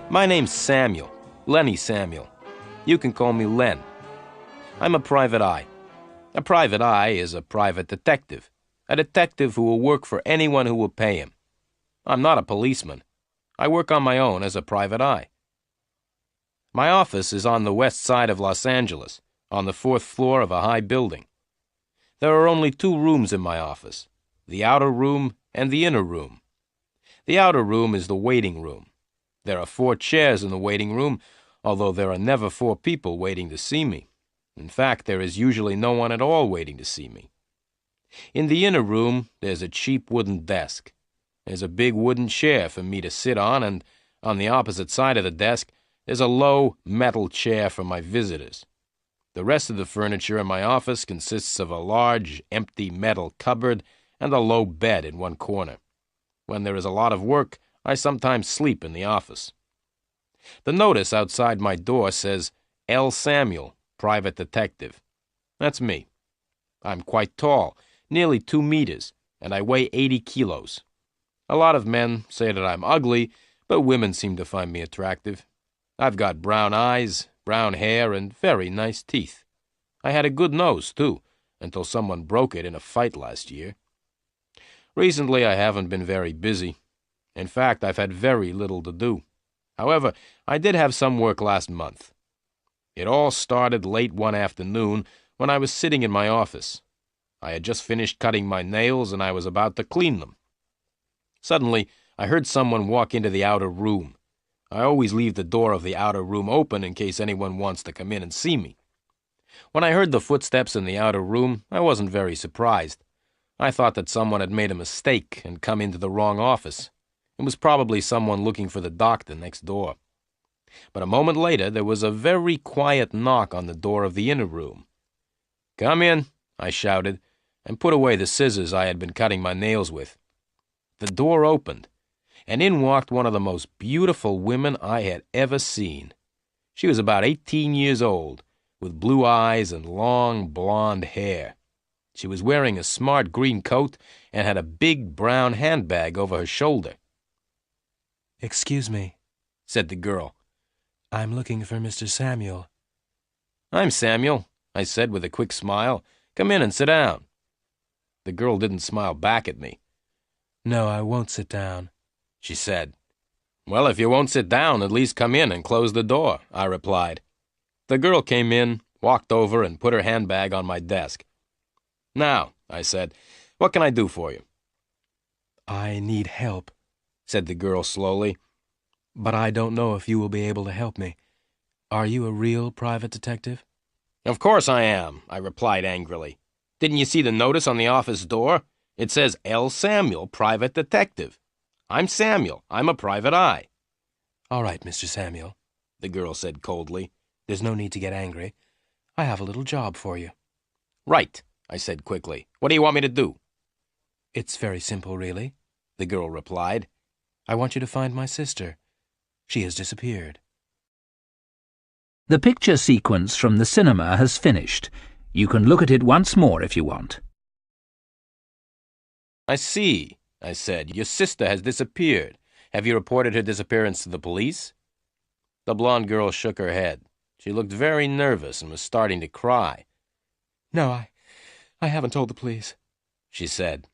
My name's Samuel. Lenny Samuel. You can call me Len. I'm a private eye. A private eye is a private detective. A detective who will work for anyone who will pay him. I'm not a policeman. I work on my own as a private eye. My office is on the west side of Los Angeles, on the 4th floor of a high building. There are only 2 rooms in my office, the outer room and the inner room. The outer room is the waiting room. There are 4 chairs in the waiting room, although there are never 4 people waiting to see me. In fact, there is usually no one at all waiting to see me. In the inner room, there's a cheap wooden desk. There's a big wooden chair for me to sit on, and on the opposite side of the desk, there's a low metal chair for my visitors. The rest of the furniture in my office consists of a large, empty metal cupboard and a low bed in one corner. When there is a lot of work, I sometimes sleep in the office. The notice outside my door says, L. Samuel, Private Detective. That's me. I'm quite tall, nearly 2 meters, and I weigh 80 kilos. A lot of men say that I'm ugly, but women seem to find me attractive. I've got brown eyes, brown hair, and very nice teeth. I had a good nose, too, until someone broke it in a fight last year. Recently, I haven't been very busy. In fact, I've had very little to do. However, I did have some work last month. It all started late one afternoon when I was sitting in my office. I had just finished cutting my nails and I was about to clean them. Suddenly, I heard someone walk into the outer room. I always leave the door of the outer room open in case anyone wants to come in and see me. When I heard the footsteps in the outer room, I wasn't very surprised. I thought that someone had made a mistake and come into the wrong office. It was probably someone looking for the doctor next door. But a moment later, there was a very quiet knock on the door of the inner room. "Come in," I shouted, and put away the scissors I had been cutting my nails with. The door opened, and in walked one of the most beautiful women I had ever seen. She was about 18 years old, with blue eyes and long blonde hair. She was wearing a smart green coat and had a big brown handbag over her shoulder. "Excuse me," said the girl. "I'm looking for Mr. Samuel." "I'm Samuel," I said with a quick smile. "Come in and sit down." The girl didn't smile back at me. "No, I won't sit down," she said. "Well, if you won't sit down, at least come in and close the door," I replied. The girl came in, walked over, and put her handbag on my desk. "Now," I said, "what can I do for you?" "I need help," said the girl slowly, "but I don't know if you will be able to help me. Are you a real private detective?" "Of course I am," I replied angrily. "Didn't you see the notice on the office door? It says L. Samuel, Private Detective. I'm Samuel. I'm a private eye." "All right, Mr. Samuel," the girl said coldly. "There's no need to get angry. I have a little job for you." "Right," I said quickly. "What do you want me to do?" "It's very simple, really," the girl replied. "I want you to find my sister. She has disappeared." The picture sequence from the cinema has finished. You can look at it once more if you want. "I see," I said. "Your sister has disappeared. Have you reported her disappearance to the police?" The blonde girl shook her head. She looked very nervous and was starting to cry. "No, I haven't told the police," she said.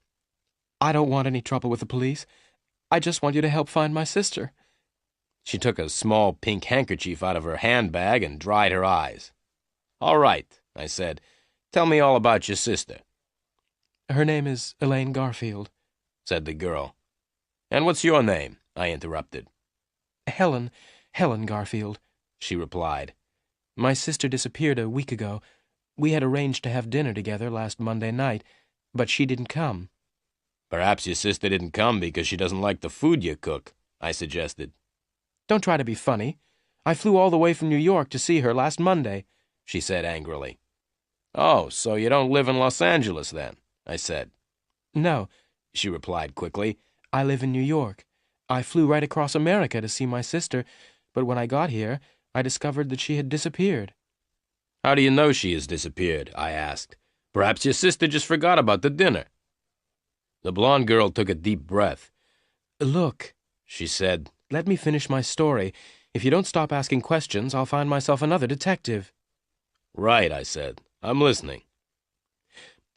"I don't want any trouble with the police. I just want you to help find my sister." She took a small pink handkerchief out of her handbag and dried her eyes. "All right," I said. "Tell me all about your sister." "Her name is Elaine Garfield," said the girl. "And what's your name?" I interrupted. Helen Garfield," she replied. "My sister disappeared a week ago. We had arranged to have dinner together last Monday night, but she didn't come." "Perhaps your sister didn't come because she doesn't like the food you cook," I suggested. "Don't try to be funny. I flew all the way from New York to see her last Monday," she said angrily. "Oh, so you don't live in Los Angeles, then?" I said. "No," she replied quickly. "I live in New York. I flew right across America to see my sister, but when I got here, I discovered that she had disappeared." "How do you know she has disappeared?" I asked. "Perhaps your sister just forgot about the dinner." The blonde girl took a deep breath. "Look," she said. let me finish my story. If you don't stop asking questions, I'll find myself another detective." "Right," I said. "I'm listening."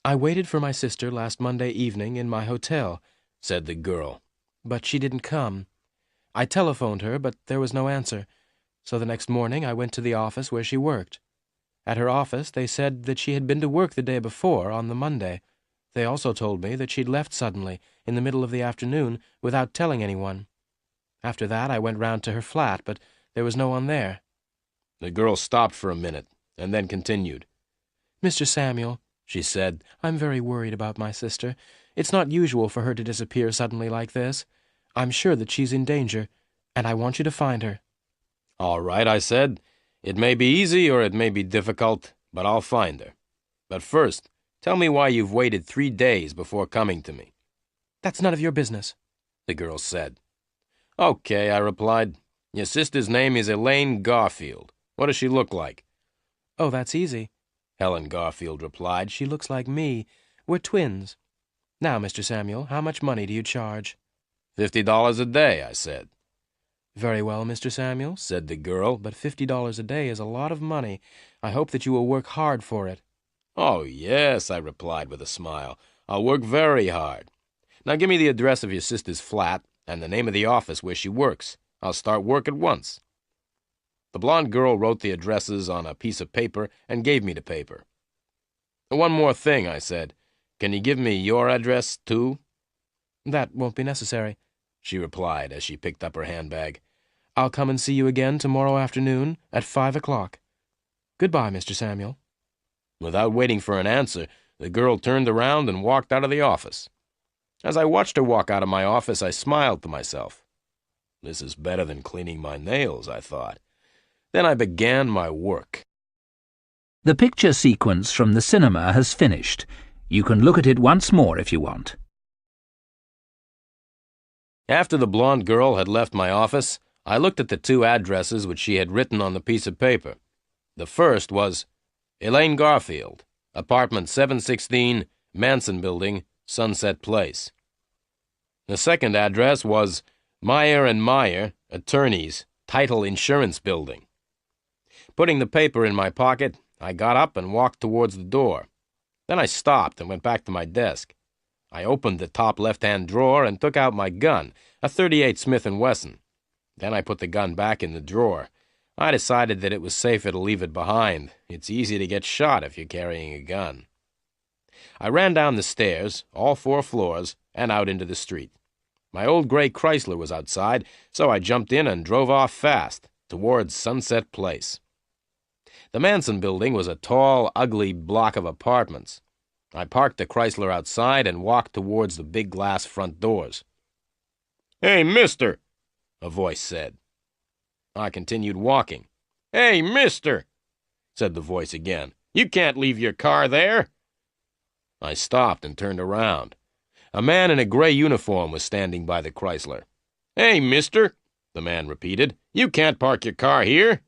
"I waited for my sister last Monday evening in my hotel," said the girl. "but she didn't come. I telephoned her, but there was no answer. So the next morning I went to the office where she worked. At her office they said that she had been to work the day before, on the Monday. They also told me that she'd left suddenly, in the middle of the afternoon, without telling anyone. After that I went round to her flat, but there was no one there." The girl stopped for a minute, and then continued. "Mr. Samuel," she said, "I'm very worried about my sister. It's not usual for her to disappear suddenly like this. I'm sure that she's in danger, and I want you to find her." "All right," I said. "It may be easy or it may be difficult, but I'll find her. But first, tell me why you've waited 3 days before coming to me." "That's none of your business," the girl said. "Okay," I replied. "Your sister's name is Elaine Garfield. What does she look like?" "Oh, that's easy," Helen Garfield replied. "She looks like me. We're twins. Now, Mr. Samuel, how much money do you charge?" $50 a day, I said. "Very well, Mr. Samuel," said the girl, "but $50 a day is a lot of money. I hope that you will work hard for it." "Oh, yes," I replied with a smile. "I'll work very hard. Now give me the address of your sister's flat and the name of the office where she works. I'll start work at once." The blonde girl wrote the addresses on a piece of paper and gave me the paper. "One more thing," I said. "Can you give me your address, too?" "That won't be necessary," she replied as she picked up her handbag. "I'll come and see you again tomorrow afternoon at 5 o'clock. Goodbye, Mr. Samuel." Without waiting for an answer, the girl turned around and walked out of the office. As I watched her walk out of my office, I smiled to myself. This is better than cleaning my nails, I thought. Then I began my work. The picture sequence from the cinema has finished. You can look at it once more if you want. After the blonde girl had left my office, I looked at the 2 addresses which she had written on the piece of paper. The first was Elaine Garfield, apartment 716, Manson Building, Sunset Place. The second address was Meyer and Meyer, attorneys, Title Insurance Building. Putting the paper in my pocket, I got up and walked towards the door. Then I stopped and went back to my desk. I opened the top left-hand drawer and took out my gun, a .38 Smith & Wesson. Then I put the gun back in the drawer. I decided that it was safer to leave it behind. It's easy to get shot if you're carrying a gun. I ran down the stairs, all 4 floors, and out into the street. My old gray Chrysler was outside, so I jumped in and drove off fast, towards Sunset Place. The Manson Building was a tall, ugly block of apartments. I parked the Chrysler outside and walked towards the big glass front doors. "Hey, mister," a voice said. I continued walking. "Hey, mister," said the voice again. "You can't leave your car there." I stopped and turned around. A man in a gray uniform was standing by the Chrysler. "Hey, mister," the man repeated. "You can't park your car here."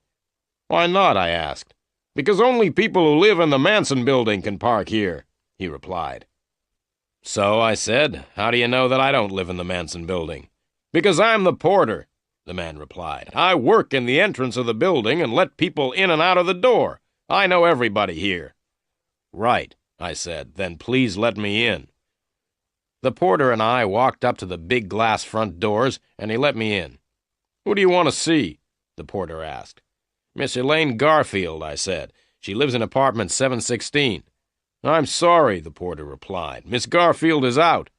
"Why not?" I asked. "Because only people who live in the Manson Building can park here," he replied. "So," I said, "how do you know that I don't live in the Manson Building?" "Because I'm the porter," the man replied. "I work in the entrance of the building and let people in and out of the door. I know everybody here." "Right," I said. "Then please let me in." The porter and I walked up to the big glass front doors, and he let me in. "Who do you want to see?" the porter asked. "Miss Elaine Garfield," I said. "She lives in apartment 716. "I'm sorry," the porter replied. "Miss Garfield is out."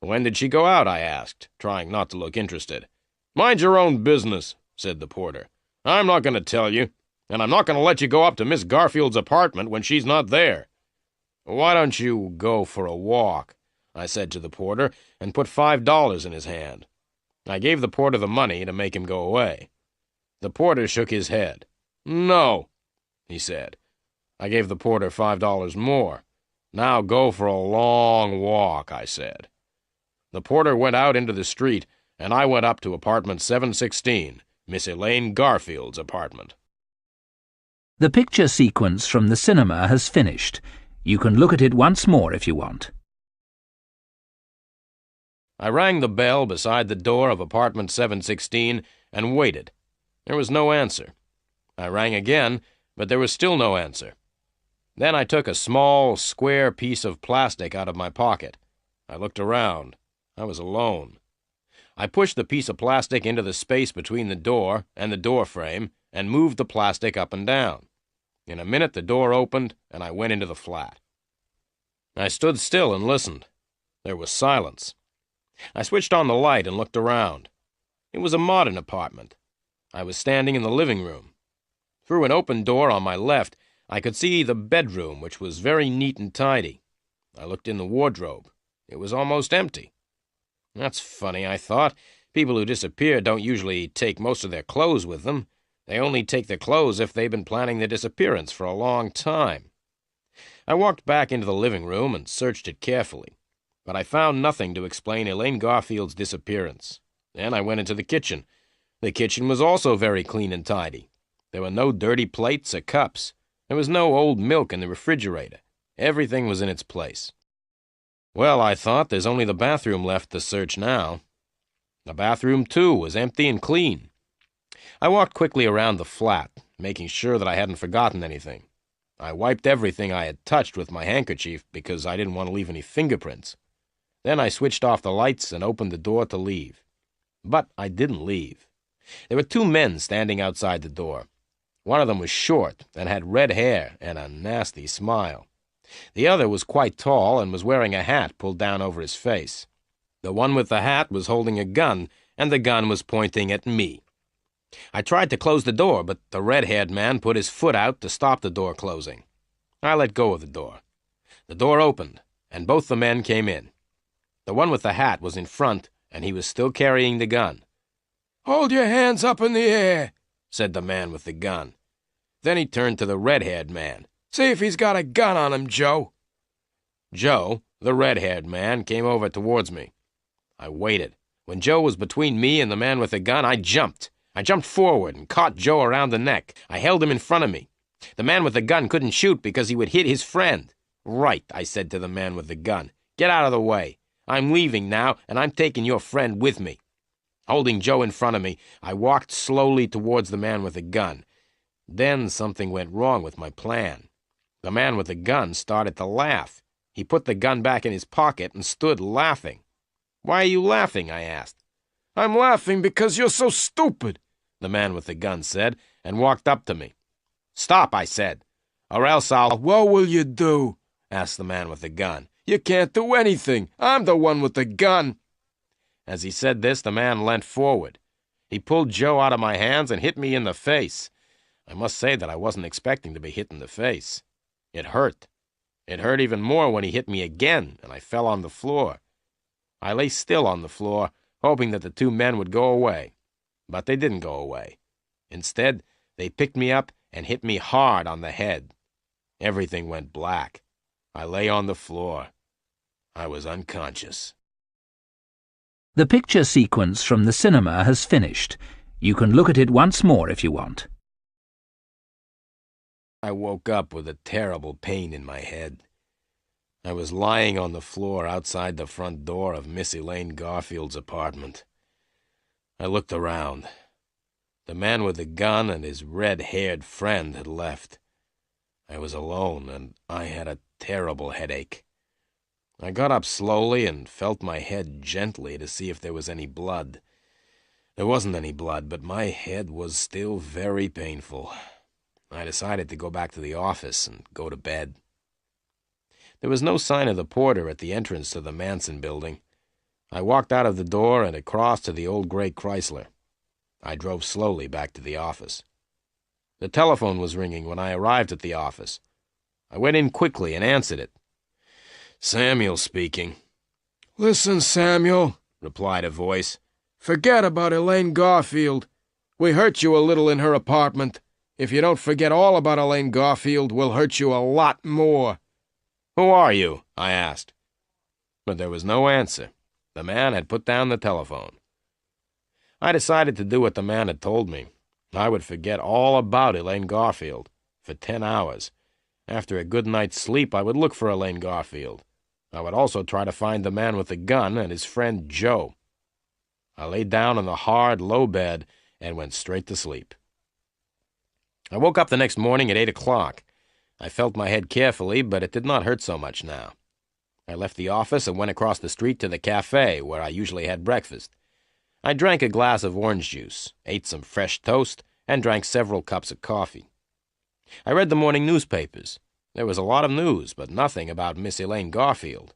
"When did she go out?" I asked, trying not to look interested. "Mind your own business," said the porter. "I'm not going to tell you, and I'm not going to let you go up to Miss Garfield's apartment when she's not there." "Why don't you go for a walk?" I said to the porter, and put $5 in his hand. I gave the porter the money to make him go away. The porter shook his head. "No," he said. I gave the porter $5 more. "Now go for a long walk," I said. The porter went out into the street, and I went up to apartment 716, Miss Elaine Garfield's apartment. The picture sequence from the cinema has finished. You can look at it once more if you want. I rang the bell beside the door of apartment 716 and waited. There was no answer. I rang again, but there was still no answer. Then I took a small, square piece of plastic out of my pocket. I looked around. I was alone. I pushed the piece of plastic into the space between the door and the door frame and moved the plastic up and down. In a minute, the door opened, and I went into the flat. I stood still and listened. There was silence. I switched on the light and looked around. It was a modern apartment. I was standing in the living room. Through an open door on my left, I could see the bedroom, which was very neat and tidy. I looked in the wardrobe. It was almost empty. That's funny, I thought. People who disappear don't usually take most of their clothes with them. They only take their clothes if they've been planning their disappearance for a long time. I walked back into the living room and searched it carefully, but I found nothing to explain Elaine Garfield's disappearance. Then I went into the kitchen. The kitchen was also very clean and tidy. There were no dirty plates or cups. There was no old milk in the refrigerator. Everything was in its place. Well, I thought, there's only the bathroom left to search now. The bathroom, too, was empty and clean. I walked quickly around the flat, making sure that I hadn't forgotten anything. I wiped everything I had touched with my handkerchief because I didn't want to leave any fingerprints. Then I switched off the lights and opened the door to leave. But I didn't leave. There were two men standing outside the door. One of them was short and had red hair and a nasty smile. The other was quite tall and was wearing a hat pulled down over his face. The one with the hat was holding a gun, and the gun was pointing at me. I tried to close the door, but the red-haired man put his foot out to stop the door closing. I let go of the door. The door opened, and both the men came in. The one with the hat was in front, and he was still carrying the gun. "Hold your hands up in the air," said the man with the gun. Then he turned to the red-haired man. "See if he's got a gun on him, Joe." Joe, the red-haired man, came over towards me. I waited. When Joe was between me and the man with the gun, I jumped. I jumped forward and caught Joe around the neck. I held him in front of me. The man with the gun couldn't shoot because he would hit his friend. "Right," I said to the man with the gun. "Get out of the way. I'm leaving now, and I'm taking your friend with me." Holding Joe in front of me, I walked slowly towards the man with the gun. Then something went wrong with my plan. The man with the gun started to laugh. He put the gun back in his pocket and stood laughing. "Why are you laughing?" I asked. "I'm laughing because you're so stupid," the man with the gun said, and walked up to me. "Stop," I said, "or else I'll—" "What will you do?" asked the man with the gun. "You can't do anything. I'm the one with the gun." As he said this, the man leant forward. He pulled Joe out of my hands and hit me in the face. I must say that I wasn't expecting to be hit in the face. It hurt. It hurt even more when he hit me again, and I fell on the floor. I lay still on the floor, hoping that the two men would go away. But they didn't go away. Instead, they picked me up and hit me hard on the head. Everything went black. I lay on the floor. I was unconscious. The picture sequence from the cinema has finished. You can look at it once more if you want. I woke up with a terrible pain in my head. I was lying on the floor outside the front door of Miss Elaine Garfield's apartment. I looked around. The man with the gun and his red-haired friend had left. I was alone, and I had a terrible headache. I got up slowly and felt my head gently to see if there was any blood. There wasn't any blood, but my head was still very painful. I decided to go back to the office and go to bed. There was no sign of the porter at the entrance to the Manson building. I walked out of the door and across to the old gray Chrysler. I drove slowly back to the office. The telephone was ringing when I arrived at the office. I went in quickly and answered it. "Samuel speaking." "Listen, Samuel," replied a voice. "Forget about Elaine Garfield. We hurt you a little in her apartment. If you don't forget all about Elaine Garfield, we'll hurt you a lot more." "Who are you?" I asked. But there was no answer. The man had put down the telephone. I decided to do what the man had told me. I would forget all about Elaine Garfield for 10 hours. After a good night's sleep, I would look for Elaine Garfield. I would also try to find the man with the gun and his friend Joe. I lay down on the hard, low bed and went straight to sleep. I woke up the next morning at 8 o'clock. I felt my head carefully, but it did not hurt so much now. I left the office and went across the street to the cafe where I usually had breakfast. I drank a glass of orange juice, ate some fresh toast, and drank several cups of coffee. I read the morning newspapers. There was a lot of news, but nothing about Miss Elaine Garfield.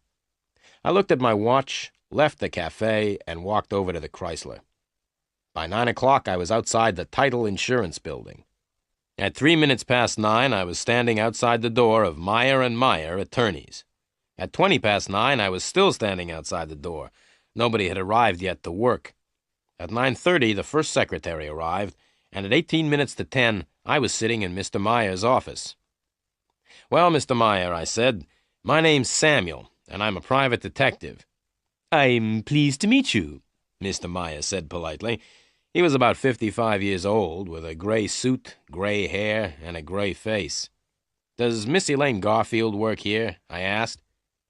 I looked at my watch, left the cafe, and walked over to the Chrysler. By 9 o'clock, I was outside the Title Insurance Building. At 3 minutes past 9, I was standing outside the door of Meyer & Meyer, attorneys. At 20 past 9, I was still standing outside the door. Nobody had arrived yet to work. At 9:30, the first secretary arrived, and at 18 minutes to 10, I was sitting in Mr. Meyer's office. "Well, Mr. Meyer," I said, "my name's Samuel, and I'm a private detective." "I'm pleased to meet you," Mr. Meyer said politely. He was about 55 years old, with a gray suit, gray hair, and a gray face. "Does Miss Elaine Garfield work here?" I asked.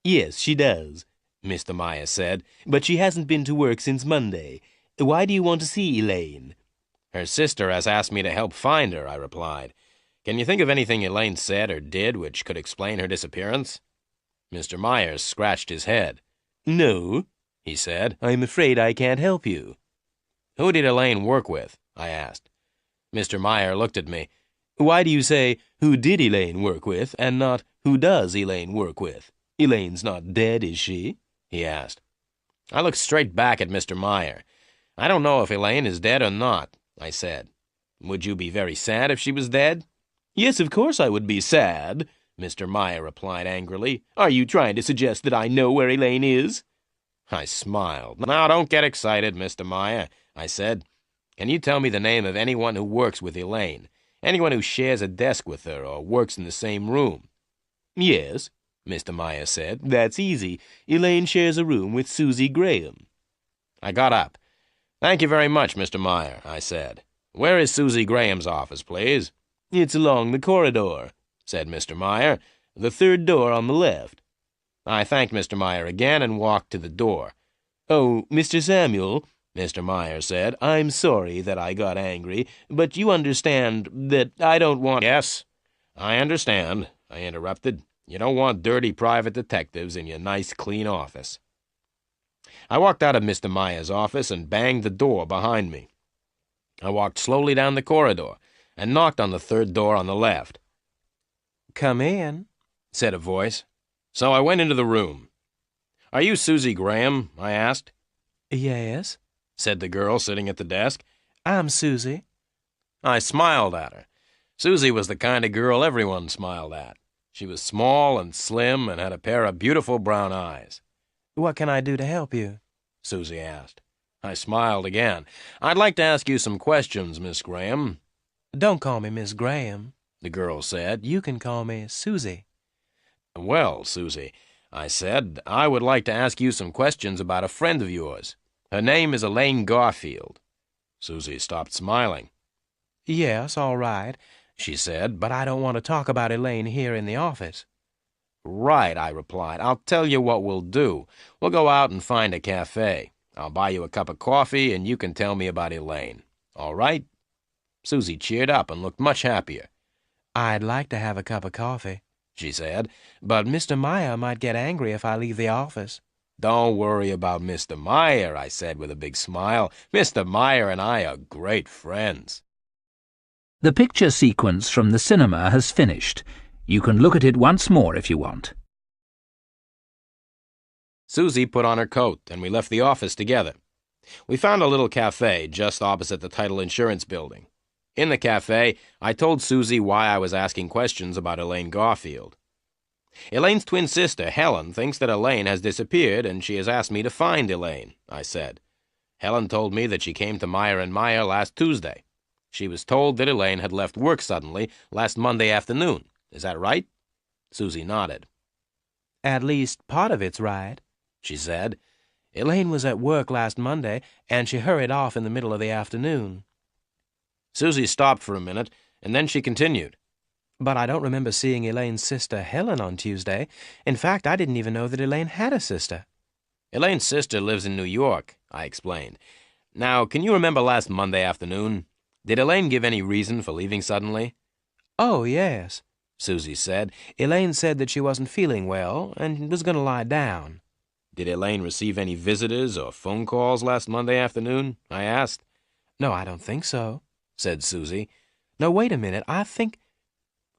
"Yes, she does," Mr. Meyer said, "but she hasn't been to work since Monday. Why do you want to see Elaine?" "Her sister has asked me to help find her," I replied. "Can you think of anything Elaine said or did which could explain her disappearance?" Mr. Myers scratched his head. "No," he said, "I'm afraid I can't help you." "Who did Elaine work with?" I asked. Mr. Meyer looked at me. "Why do you say, 'Who did Elaine work with?' and not, 'Who does Elaine work with?' Elaine's not dead, is she?" he asked. I looked straight back at Mr. Meyer. "I don't know if Elaine is dead or not," I said. "Would you be very sad if she was dead?" "Yes, of course I would be sad," Mr. Meyer replied angrily. "Are you trying to suggest that I know where Elaine is?" I smiled. "Now, don't get excited, Mr. Meyer," I said. "Can you tell me the name of anyone who works with Elaine? Anyone who shares a desk with her or works in the same room?" "Yes," Mr. Meyer said. "That's easy. Elaine shares a room with Susie Graham." I got up. "Thank you very much, Mr. Meyer," I said. "Where is Susie Graham's office, please?" "It's along the corridor," said Mr. Meyer. "The third door on the left." I thanked Mr. Meyer again and walked to the door. "Oh, Mr. Samuel," Mr. Meyer said, "I'm sorry that I got angry, but you understand that I don't want—" "Yes, I understand," I interrupted. "You don't want dirty private detectives in your nice, clean office." I walked out of Mr. Meyer's office and banged the door behind me. I walked slowly down the corridor and knocked on the third door on the left. "Come in," said a voice. So I went into the room. "Are you Susie Graham?" I asked. "Yes," said the girl sitting at the desk. "I'm Susie." I smiled at her. Susie was the kind of girl everyone smiled at. She was small and slim and had a pair of beautiful brown eyes. "What can I do to help you?" Susie asked. I smiled again. "I'd like to ask you some questions, Miss Graham." "Don't call me Miss Graham," the girl said. "You can call me Susie." "Well, Susie," I said, "I would like to ask you some questions about a friend of yours. Her name is Elaine Garfield." Susie stopped smiling. "Yes, all right," she said, "but I don't want to talk about Elaine here in the office." "Right," I replied. "I'll tell you what we'll do. We'll go out and find a cafe. I'll buy you a cup of coffee, and you can tell me about Elaine. All right?" Susie cheered up and looked much happier. "I'd like to have a cup of coffee," she said, "but Mr. Meyer might get angry if I leave the office." "Don't worry about Mr. Meyer," I said with a big smile. "Mr. Meyer and I are great friends." The picture sequence from the cinema has finished. You can look at it once more if you want. Susie put on her coat, and we left the office together. We found a little cafe just opposite the Title Insurance Building. In the cafe, I told Susie why I was asking questions about Elaine Garfield. "Elaine's twin sister, Helen, thinks that Elaine has disappeared, and she has asked me to find Elaine," I said. "Helen told me that she came to Meyer & Meyer last Tuesday. She was told that Elaine had left work suddenly last Monday afternoon. Is that right?" Susie nodded. "At least part of it's right," she said. "Elaine was at work last Monday, and she hurried off in the middle of the afternoon." Susie stopped for a minute, and then she continued. But I don't remember seeing Elaine's sister Helen on Tuesday. In fact, I didn't even know that Elaine had a sister. Elaine's sister lives in New York, I explained. Now, can you remember last Monday afternoon? Did Elaine give any reason for leaving suddenly? Oh, yes, Susie said. Elaine said that she wasn't feeling well and was going to lie down. Did Elaine receive any visitors or phone calls last Monday afternoon? I asked. No, I don't think so, said Susie. No, wait a minute, I think...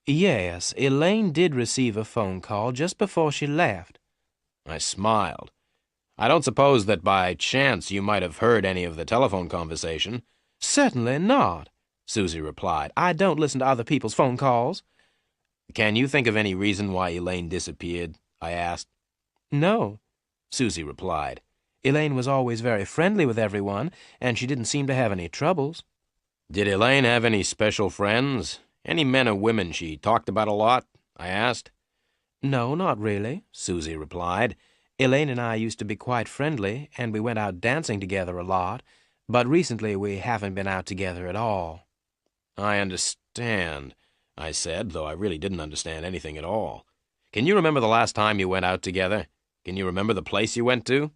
Yes, Elaine did receive a phone call just before she left. I smiled. I don't suppose that by chance you might have heard any of the telephone conversation. Certainly not, Susie replied. I don't listen to other people's phone calls. Can you think of any reason why Elaine disappeared? I asked. No, Susie replied. Elaine was always very friendly with everyone, and she didn't seem to have any troubles. Did Elaine have any special friends? Any men or women she talked about a lot? I asked. No, not really, Susie replied. Elaine and I used to be quite friendly, and we went out dancing together a lot, but recently we haven't been out together at all. I understand, I said, though I really didn't understand anything at all. Can you remember the last time you went out together? Can you remember the place you went to?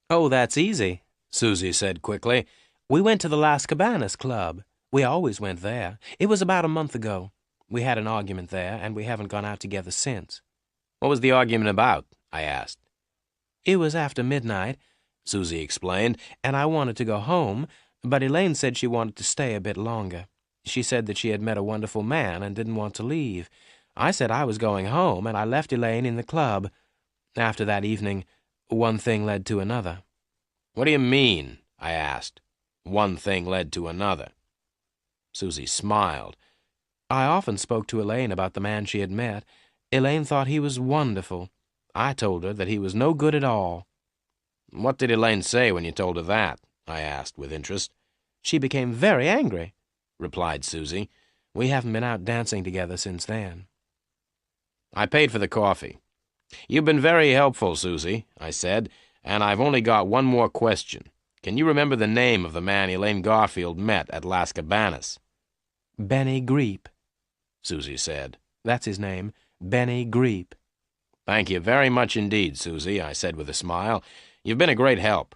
Oh, that's easy, Susie said quickly. We went to the Las Cabanas Club. We always went there. It was about a month ago. We had an argument there, and we haven't gone out together since. What was the argument about? I asked. It was after midnight, Susie explained, and I wanted to go home, but Elaine said she wanted to stay a bit longer. She said that she had met a wonderful man and didn't want to leave. I said I was going home, and I left Elaine in the club. After that evening, one thing led to another. What do you mean? I asked. One thing led to another. Susie smiled. I often spoke to Elaine about the man she had met. Elaine thought he was wonderful. I told her that he was no good at all. What did Elaine say when you told her that? I asked with interest. She became very angry, replied Susie. We haven't been out dancing together since then. I paid for the coffee. You've been very helpful, Susie, I said, and I've only got one more question. Can you remember the name of the man Elaine Garfield met at Las Cabanas? Benny Greep, Susie said. That's his name, Benny Greep. Thank you very much indeed, Susie, I said with a smile. You've been a great help.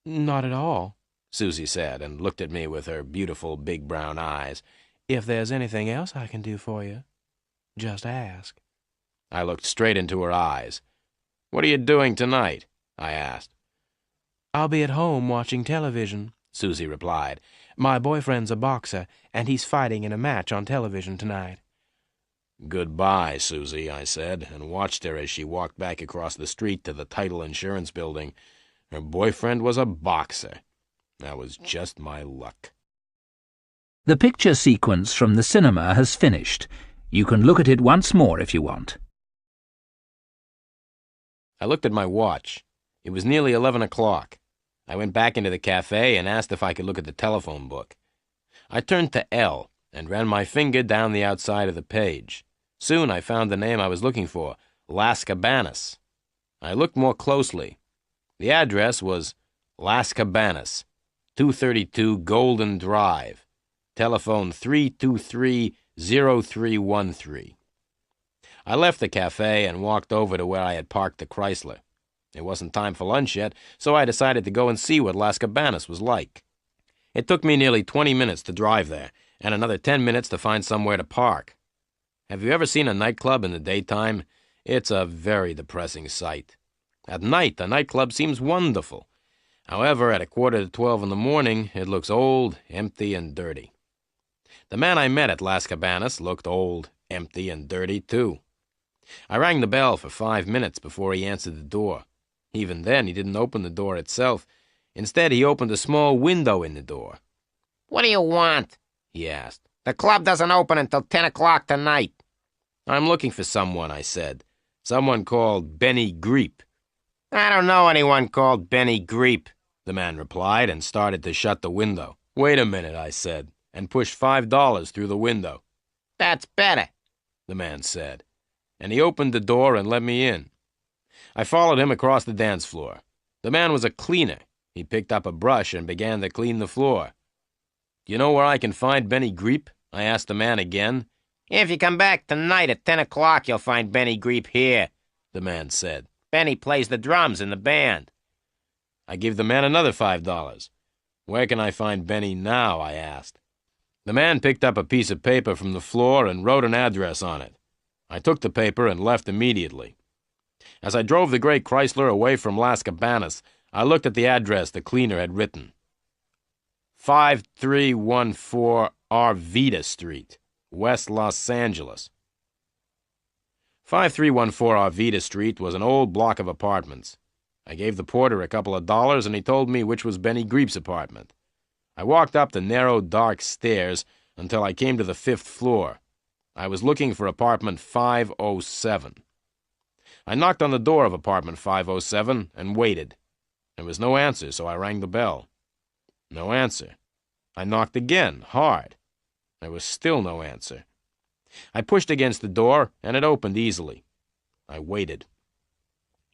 Not at all, Susie said, and looked at me with her beautiful big brown eyes. If there's anything else I can do for you, just ask. I looked straight into her eyes. What are you doing tonight? I asked. I'll be at home watching television, Susie replied. My boyfriend's a boxer, and he's fighting in a match on television tonight. Goodbye, Susie, I said, and watched her as she walked back across the street to the title insurance building. Her boyfriend was a boxer. That was just my luck. The picture sequence from the cinema has finished. You can look at it once more if you want. I looked at my watch. It was nearly 11 o'clock. I went back into the cafe and asked if I could look at the telephone book. I turned to L and ran my finger down the outside of the page. Soon I found the name I was looking for, Las Cabanas. I looked more closely. The address was Las Cabanas, 232 Golden Drive, telephone 323-0313. I left the cafe and walked over to where I had parked the Chrysler. It wasn't time for lunch yet, so I decided to go and see what Las Cabanas was like. It took me nearly 20 minutes to drive there, and another 10 minutes to find somewhere to park. Have you ever seen a nightclub in the daytime? It's a very depressing sight. At night, the nightclub seems wonderful. However, at 11:45 in the morning, it looks old, empty, and dirty. The man I met at Las Cabanas looked old, empty, and dirty, too. I rang the bell for 5 minutes before he answered the door. Even then, he didn't open the door itself. Instead, he opened a small window in the door. "What do you want?" he asked. "The club doesn't open until 10 o'clock tonight." "I'm looking for someone," I said. "Someone called Benny Greep." "I don't know anyone called Benny Greep," the man replied and started to shut the window. "Wait a minute," I said, and pushed $5 through the window. "That's better," the man said, and he opened the door and let me in. I followed him across the dance floor. The man was a cleaner. He picked up a brush and began to clean the floor. "Do you know where I can find Benny Greep?" I asked the man again. If you come back tonight at 10 o'clock, you'll find Benny Greep here, the man said. Benny plays the drums in the band. I gave the man another $5. Where can I find Benny now? I asked. The man picked up a piece of paper from the floor and wrote an address on it. I took the paper and left immediately. As I drove the gray Chrysler away from Las Cabanas, I looked at the address the cleaner had written. 5314 Arvida Street, West Los Angeles. 5314 Arvida Street was an old block of apartments. I gave the porter a couple of dollars, and he told me which was Benny Greep's apartment. I walked up the narrow, dark stairs until I came to the 5th floor. I was looking for apartment 507. I knocked on the door of apartment 507 and waited. There was no answer, so I rang the bell. No answer. I knocked again, hard. There was still no answer. I pushed against the door, and it opened easily. I waited.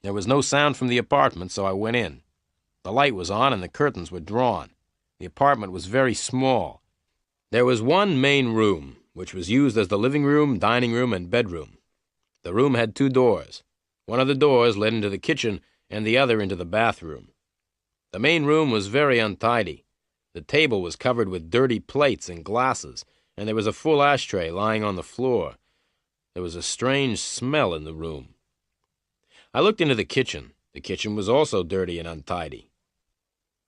There was no sound from the apartment, so I went in. The light was on, and the curtains were drawn. The apartment was very small. There was one main room, which was used as the living room, dining room, and bedroom. The room had 2 doors. One of the doors led into the kitchen, and the other into the bathroom. The main room was very untidy. The table was covered with dirty plates and glasses, and there was a full ashtray lying on the floor. There was a strange smell in the room. I looked into the kitchen. The kitchen was also dirty and untidy.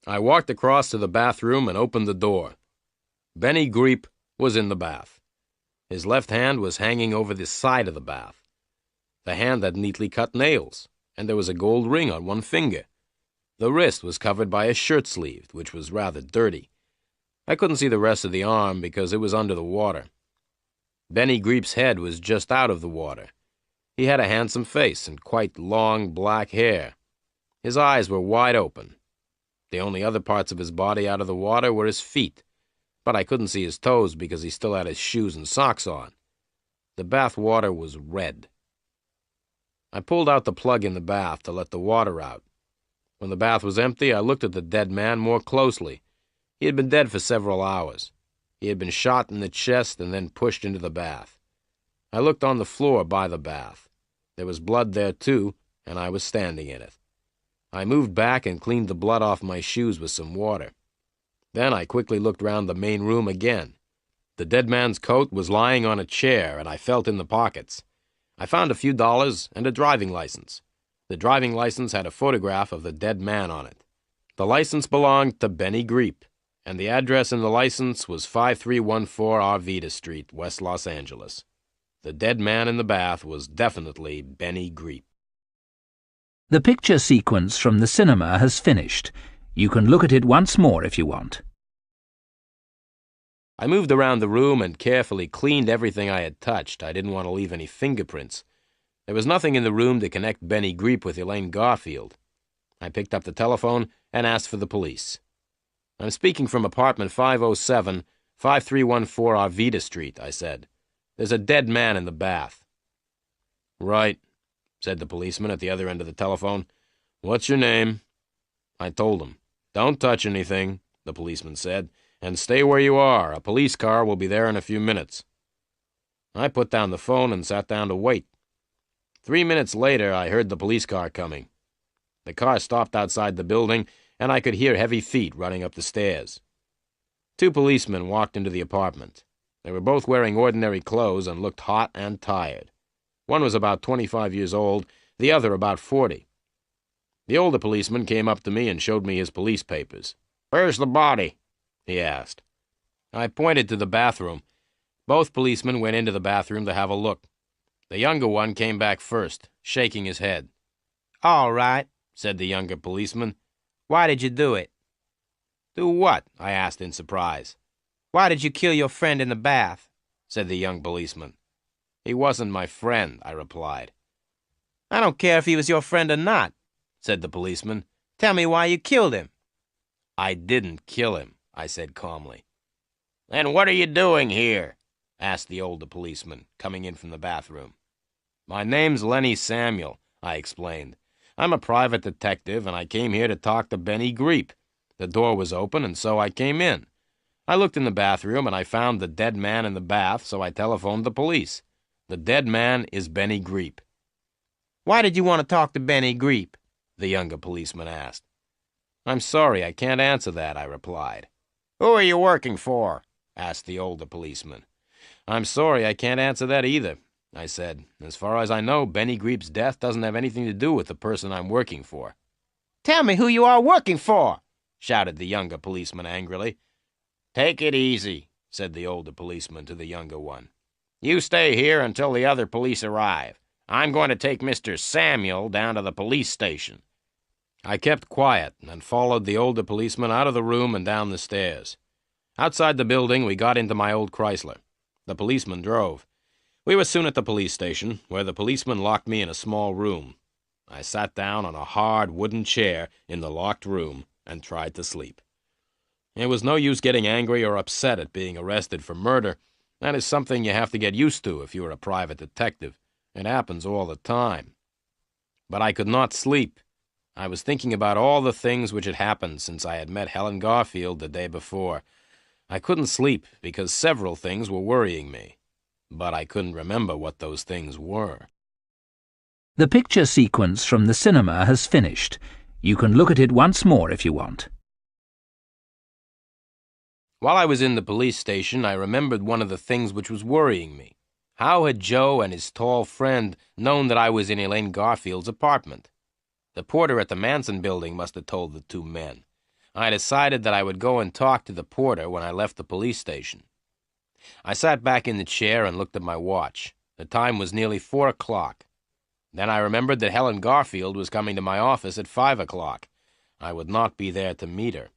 I walked across to the bathroom and opened the door. Benny Greep was in the bath. His left hand was hanging over the side of the bath. The hand had neatly cut nails, and there was a gold ring on one finger. The wrist was covered by a shirt sleeve, which was rather dirty. I couldn't see the rest of the arm because it was under the water. Benny Greep's head was just out of the water. He had a handsome face and quite long black hair. His eyes were wide open. The only other parts of his body out of the water were his feet, but I couldn't see his toes because he still had his shoes and socks on. The bath water was red. I pulled out the plug in the bath to let the water out. When the bath was empty, I looked at the dead man more closely. He had been dead for several hours. He had been shot in the chest and then pushed into the bath. I looked on the floor by the bath. There was blood there, too, and I was standing in it. I moved back and cleaned the blood off my shoes with some water. Then I quickly looked round the main room again. The dead man's coat was lying on a chair, and I felt in the pockets. I found a few dollars and a driving license. The driving license had a photograph of the dead man on it. The license belonged to Benny Greep, and the address in the license was 5314 Arvida Street, West Los Angeles. The dead man in the bath was definitely Benny Greep. The picture sequence from the cinema has finished. You can look at it once more if you want. I moved around the room and carefully cleaned everything I had touched. I didn't want to leave any fingerprints. There was nothing in the room to connect Benny Greep with Elaine Garfield. I picked up the telephone and asked for the police. I'm speaking from apartment 507, 5314 Arvida Street, I said. There's a dead man in the bath. Right, said the policeman at the other end of the telephone. What's your name? I told him. Don't touch anything, the policeman said, and stay where you are. A police car will be there in a few minutes. I put down the phone and sat down to wait. 3 minutes later, I heard the police car coming. The car stopped outside the building, and I could hear heavy feet running up the stairs. 2 policemen walked into the apartment. They were both wearing ordinary clothes and looked hot and tired. One was about 25 years old, the other about 40. The older policeman came up to me and showed me his police papers. Where's the body? He asked. I pointed to the bathroom. Both policemen went into the bathroom to have a look. The younger one came back first, shaking his head. All right, said the younger policeman. Why did you do it? Do what? I asked in surprise. Why did you kill your friend in the bath? Said the young policeman. He wasn't my friend, I replied. I don't care if he was your friend or not, said the policeman. Tell me why you killed him. I didn't kill him, I said calmly. Then what are you doing here? Asked the older policeman, coming in from the bathroom. My name's Lenny Samuel, I explained. I'm a private detective, and I came here to talk to Benny Greep. The door was open, and so I came in. I looked in the bathroom, and I found the dead man in the bath, so I telephoned the police. The dead man is Benny Greep. Why did you want to talk to Benny Greep? The younger policeman asked. I'm sorry, I can't answer that, I replied. Who are you working for? Asked the older policeman. I'm sorry, I can't answer that either, I said. As far as I know, Benny Greep's death doesn't have anything to do with the person I'm working for. Tell me who you are working for, shouted the younger policeman angrily. Take it easy, said the older policeman to the younger one. You stay here until the other police arrive. I'm going to take Mr. Samuel down to the police station. I kept quiet and followed the older policeman out of the room and down the stairs. Outside the building, we got into my old Chrysler. The policeman drove. We were soon at the police station, where the policeman locked me in a small room. I sat down on a hard wooden chair in the locked room and tried to sleep. It was no use getting angry or upset at being arrested for murder. That is something you have to get used to if you're a private detective. It happens all the time. But I could not sleep. I was thinking about all the things which had happened since I had met Helen Garfield the day before. I couldn't sleep because several things were worrying me, but I couldn't remember what those things were. The picture sequence from the cinema has finished. You can look at it once more if you want. While I was in the police station, I remembered one of the things which was worrying me. How had Joe and his tall friend known that I was in Elaine Garfield's apartment? The porter at the Manson building must have told the two men. I decided that I would go and talk to the porter when I left the police station. I sat back in the chair and looked at my watch. The time was nearly 4 o'clock. Then I remembered that Helen Garfield was coming to my office at 5 o'clock. I would not be there to meet her.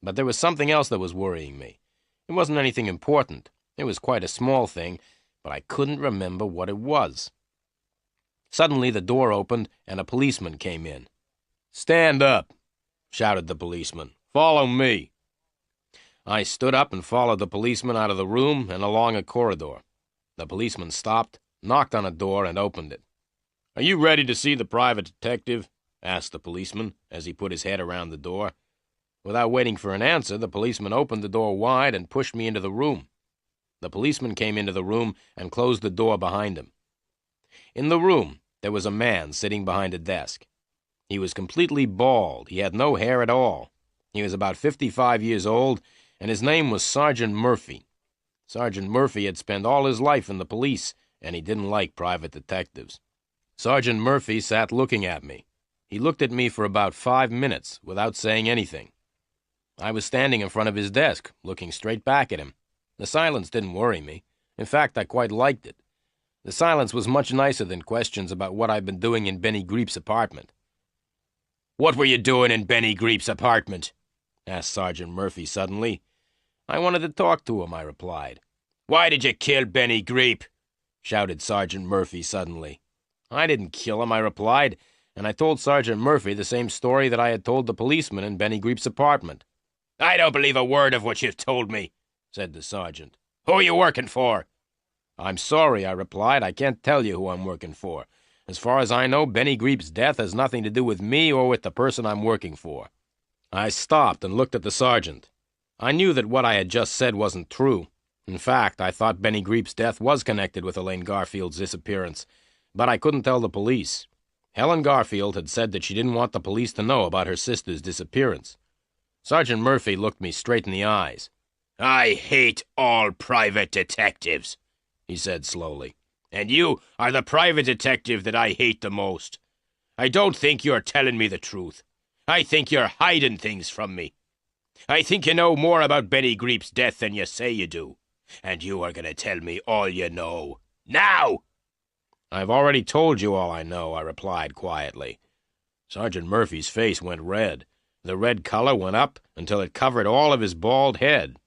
But there was something else that was worrying me. It wasn't anything important. It was quite a small thing, but I couldn't remember what it was. Suddenly the door opened and a policeman came in. "Stand up," shouted the policeman. "Follow me." I stood up and followed the policeman out of the room and along a corridor. The policeman stopped, knocked on a door, and opened it. "Are you ready to see the private detective?" asked the policeman as he put his head around the door. Without waiting for an answer, the policeman opened the door wide and pushed me into the room. The policeman came into the room and closed the door behind him. In the room, there was a man sitting behind a desk. He was completely bald. He had no hair at all. He was about 55 years old, and his name was Sergeant Murphy. Sergeant Murphy had spent all his life in the police, and he didn't like private detectives. Sergeant Murphy sat looking at me. He looked at me for about 5 minutes without saying anything. I was standing in front of his desk, looking straight back at him. The silence didn't worry me. In fact, I quite liked it. The silence was much nicer than questions about what I'd been doing in Benny Greep's apartment. "What were you doing in Benny Greep's apartment?" asked Sergeant Murphy suddenly. "I wanted to talk to him," I replied. "Why did you kill Benny Greep?" shouted Sergeant Murphy suddenly. "I didn't kill him," I replied, and I told Sergeant Murphy the same story that I had told the policeman in Benny Greep's apartment. "I don't believe a word of what you've told me," said the sergeant. "Who are you working for?" "I'm sorry," I replied. "I can't tell you who I'm working for. As far as I know, Benny Greep's death has nothing to do with me or with the person I'm working for." I stopped and looked at the sergeant. I knew that what I had just said wasn't true. In fact, I thought Benny Greep's death was connected with Elaine Garfield's disappearance, but I couldn't tell the police. Helen Garfield had said that she didn't want the police to know about her sister's disappearance. Sergeant Murphy looked me straight in the eyes. "I hate all private detectives," he said slowly. "And you are the private detective that I hate the most. I don't think you're telling me the truth. I think you're hiding things from me. I think you know more about Benny Greep's death than you say you do. And you are going to tell me all you know. Now!" "I've already told you all I know," I replied quietly. Sergeant Murphy's face went red. The red color went up until it covered all of his bald head.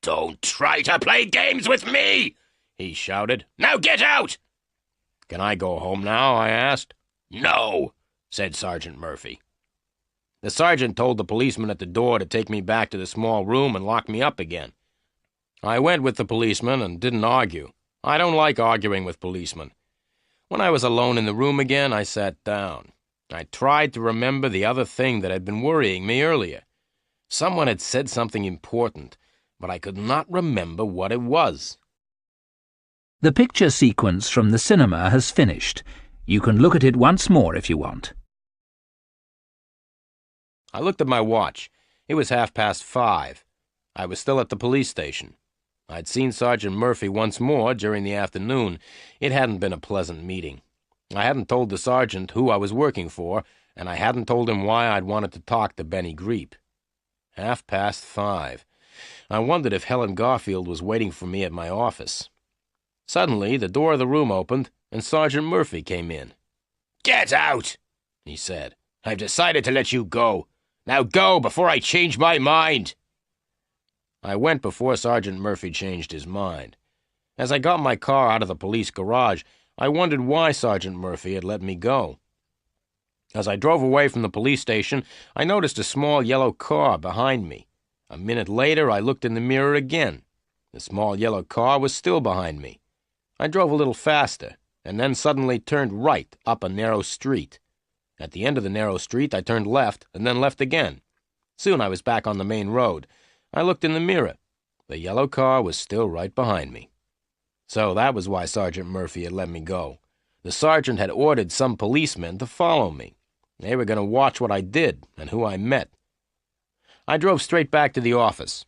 "Don't try to play games with me!" he shouted. "Now get out!" "Can I go home now?" I asked. "No," said Sergeant Murphy. The sergeant told the policeman at the door to take me back to the small room and lock me up again. I went with the policeman and didn't argue. I don't like arguing with policemen. When I was alone in the room again, I sat down. I tried to remember the other thing that had been worrying me earlier. Someone had said something important, but I could not remember what it was. The picture sequence from the cinema has finished. You can look at it once more if you want. I looked at my watch. It was 5:30. I was still at the police station. I'd seen Sergeant Murphy once more during the afternoon. It hadn't been a pleasant meeting. I hadn't told the sergeant who I was working for, and I hadn't told him why I'd wanted to talk to Benny Greep. 5:30. I wondered if Helen Garfield was waiting for me at my office. Suddenly, the door of the room opened, and Sergeant Murphy came in. "Get out," he said. "I've decided to let you go. Now go before I change my mind." I went before Sergeant Murphy changed his mind. As I got my car out of the police garage, I wondered why Sergeant Murphy had let me go. As I drove away from the police station, I noticed a small yellow car behind me. A minute later, I looked in the mirror again. The small yellow car was still behind me. I drove a little faster, and then suddenly turned right up a narrow street. At the end of the narrow street, I turned left, and then left again. Soon I was back on the main road. I looked in the mirror. The yellow car was still right behind me. So that was why Sergeant Murphy had let me go. The sergeant had ordered some policemen to follow me. They were going to watch what I did and who I met. I drove straight back to the office.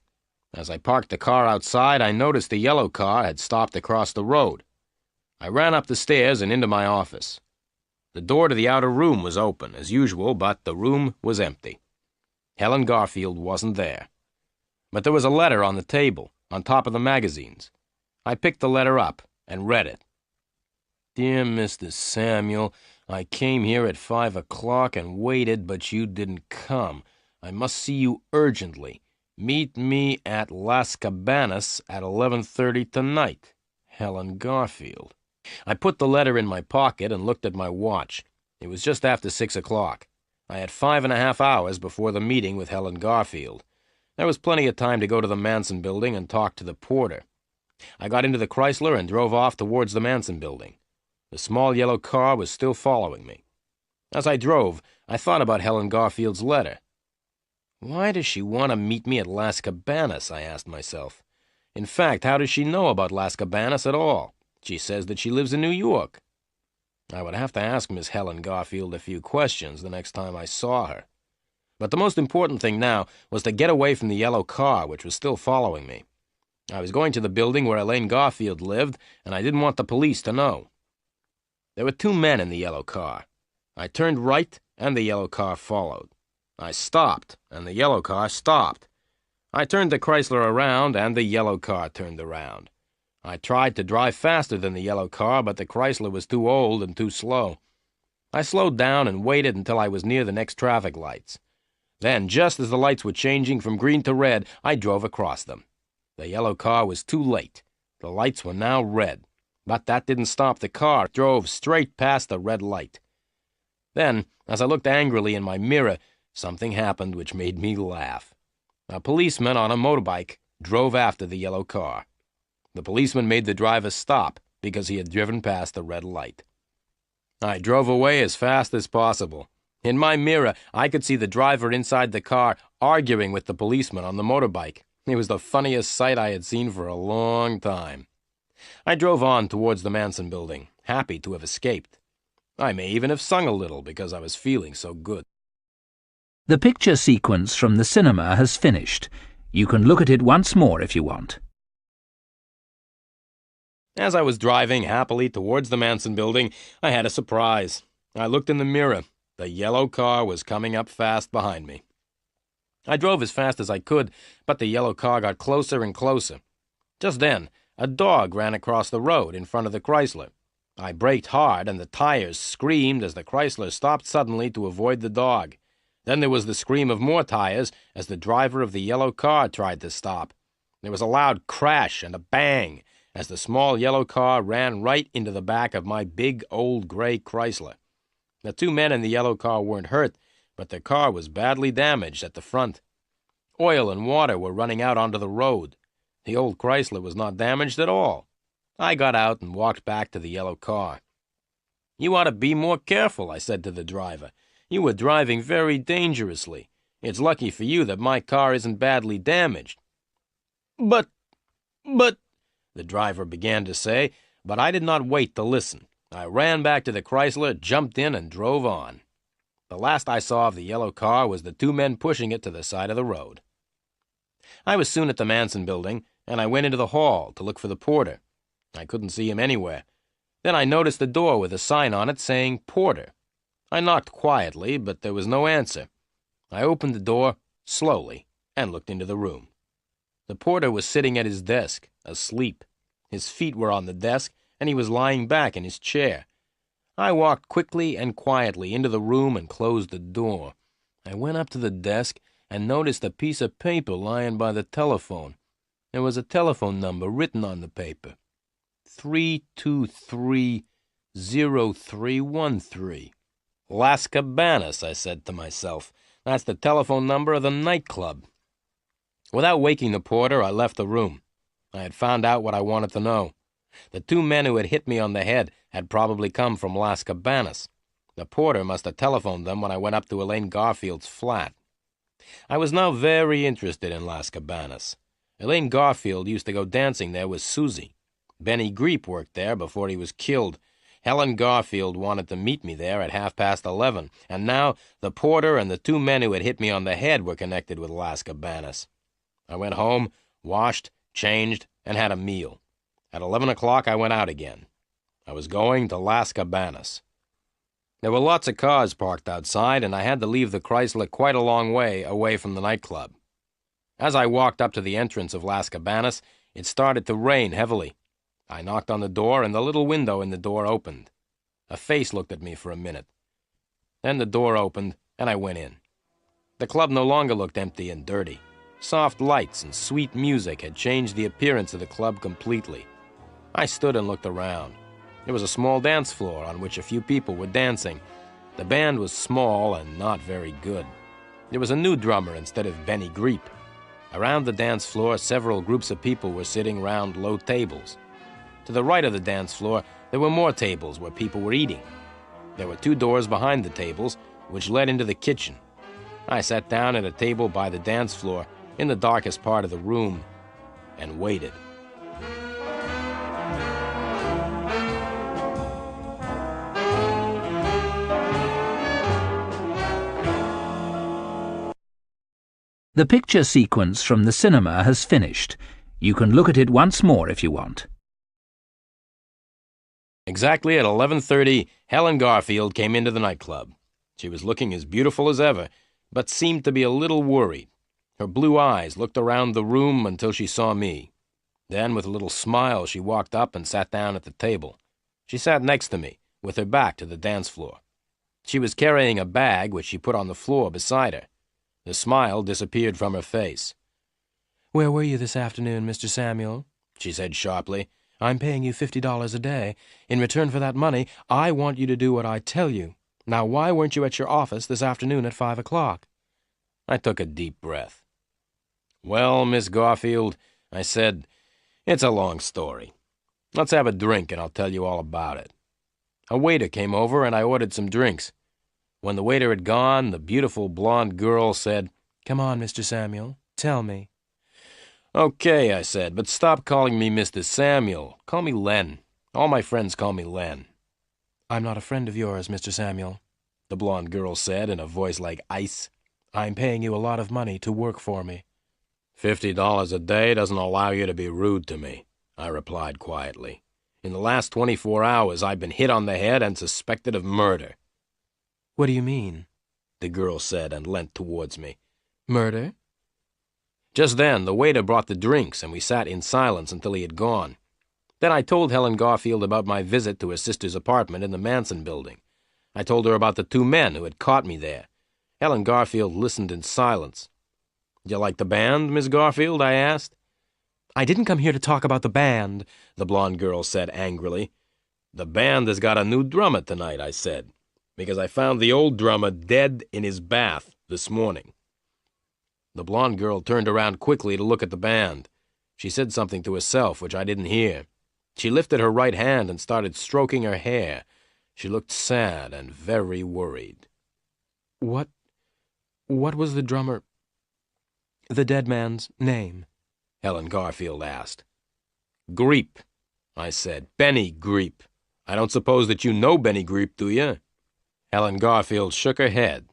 As I parked the car outside, I noticed the yellow car had stopped across the road. I ran up the stairs and into my office. The door to the outer room was open, as usual, but the room was empty. Helen Garfield wasn't there. But there was a letter on the table, on top of the magazines. I picked the letter up and read it. "Dear Mr. Samuel, I came here at 5 o'clock and waited, but you didn't come. I must see you urgently. Meet me at Las Cabanas at 11:30 tonight. Helen Garfield." I put the letter in my pocket and looked at my watch. It was just after 6 o'clock. I had 5.5 hours before the meeting with Helen Garfield. There was plenty of time to go to the Manson building and talk to the porter. I got into the Chrysler and drove off towards the Manson building. The small yellow car was still following me. As I drove, I thought about Helen Garfield's letter. Why does she want to meet me at Las Cabanas, I asked myself. In fact, how does she know about Las Cabanas at all? She says that she lives in New York. I would have to ask Miss Helen Garfield a few questions the next time I saw her. But the most important thing now was to get away from the yellow car, which was still following me. I was going to the building where Elaine Garfield lived, and I didn't want the police to know. There were 2 men in the yellow car. I turned right, and the yellow car followed. I stopped, and the yellow car stopped. I turned the Chrysler around, and the yellow car turned around. I tried to drive faster than the yellow car, but the Chrysler was too old and too slow. I slowed down and waited until I was near the next traffic lights. Then, just as the lights were changing from green to red, I drove across them. The yellow car was too late. The lights were now red. But that didn't stop the car. It drove straight past the red light. Then, as I looked angrily in my mirror, something happened which made me laugh. A policeman on a motorbike drove after the yellow car. The policeman made the driver stop because he had driven past the red light. I drove away as fast as possible. In my mirror, I could see the driver inside the car arguing with the policeman on the motorbike. It was the funniest sight I had seen for a long time. I drove on towards the Manson building, happy to have escaped. I may even have sung a little because I was feeling so good. The picture sequence from the cinema has finished. You can look at it once more if you want. As I was driving happily towards the Manson building, I had a surprise. I looked in the mirror. The yellow car was coming up fast behind me. I drove as fast as I could, but the yellow car got closer and closer. Just then, a dog ran across the road in front of the Chrysler. I braked hard, and the tires screamed as the Chrysler stopped suddenly to avoid the dog. Then there was the scream of more tires as the driver of the yellow car tried to stop. There was a loud crash and a bang as the small yellow car ran right into the back of my big old gray Chrysler. The 2 men in the yellow car weren't hurt, but their car was badly damaged at the front. Oil and water were running out onto the road. The old Chrysler was not damaged at all. I got out and walked back to the yellow car. "You ought to be more careful," I said to the driver. "You were driving very dangerously. It's lucky for you that my car isn't badly damaged." But, the driver began to say, but I did not wait to listen. I ran back to the Chrysler, jumped in, and drove on. The last I saw of the yellow car was the two men pushing it to the side of the road. I was soon at the Manson building, and I went into the hall to look for the porter. I couldn't see him anywhere. Then I noticed the door with a sign on it saying porter. I knocked quietly, but there was no answer. I opened the door slowly and looked into the room. The porter was sitting at his desk, asleep. His feet were on the desk, and he was lying back in his chair. I walked quickly and quietly into the room and closed the door. I went up to the desk and noticed a piece of paper lying by the telephone. There was a telephone number written on the paper. 323-0313. Las Cabanas, I said to myself. That's the telephone number of the nightclub. Without waking the porter, I left the room. I had found out what I wanted to know. The two men who had hit me on the head had probably come from Las Cabanas. The porter must have telephoned them when I went up to Elaine Garfield's flat. I was now very interested in Las Cabanas. Elaine Garfield used to go dancing there with Susie. Benny Greep worked there before he was killed. Helen Garfield wanted to meet me there at 11:30, and now the porter and the two men who had hit me on the head were connected with Las Cabanas. I went home, washed, changed, and had a meal. At 11 o'clock, I went out again. I was going to Las Cabanas. There were lots of cars parked outside, and I had to leave the Chrysler quite a long way away from the nightclub. As I walked up to the entrance of Las Cabanas, it started to rain heavily. I knocked on the door, and the little window in the door opened. A face looked at me for a minute. Then the door opened, and I went in. The club no longer looked empty and dirty. Soft lights and sweet music had changed the appearance of the club completely. I stood and looked around. There was a small dance floor on which a few people were dancing. The band was small and not very good. There was a new drummer instead of Benny Greep. Around the dance floor, several groups of people were sitting round low tables. To the right of the dance floor, there were more tables where people were eating. There were two doors behind the tables, which led into the kitchen. I sat down at a table by the dance floor, in the darkest part of the room, and waited. The picture sequence from the cinema has finished. You can look at it once more if you want. Exactly at 11:30, Helen Garfield came into the nightclub. She was looking as beautiful as ever, but seemed to be a little worried. Her blue eyes looked around the room until she saw me. Then, with a little smile, she walked up and sat down at the table. She sat next to me, with her back to the dance floor. She was carrying a bag which she put on the floor beside her. The smile disappeared from her face. "Where were you this afternoon, Mr. Samuel?" she said sharply. "I'm paying you $50 a day. In return for that money, I want you to do what I tell you. Now, why weren't you at your office this afternoon at 5 o'clock? I took a deep breath. "Well, Miss Garfield," I said, "it's a long story. Let's have a drink and I'll tell you all about it." A waiter came over and I ordered some drinks. When the waiter had gone, the beautiful blonde girl said, "Come on, Mr. Samuel. Tell me." "Okay," I said, "but stop calling me Mr. Samuel. Call me Len. All my friends call me Len." "I'm not a friend of yours, Mr. Samuel," the blonde girl said in a voice like ice. "I'm paying you a lot of money to work for me." $50 a day doesn't allow you to be rude to me," I replied quietly. "In the last 24 hours, I've been hit on the head and suspected of murder." "What do you mean?" the girl said and leant towards me. "Murder?" Just then, the waiter brought the drinks, and we sat in silence until he had gone. Then I told Helen Garfield about my visit to her sister's apartment in the Manson building. I told her about the two men who had caught me there. Helen Garfield listened in silence. "You like the band, Miss Garfield?" I asked. "I didn't come here to talk about the band," the blonde girl said angrily. "The band has got a new drummer tonight," I said, "because I found the old drummer dead in his bath this morning." The blonde girl turned around quickly to look at the band. She said something to herself, which I didn't hear. She lifted her right hand and started stroking her hair. She looked sad and very worried. What was the dead man's name?" Helen Garfield asked. Greep, I said. Benny Greep. I don't suppose that you know Benny Greep, do you? Helen Garfield shook her head.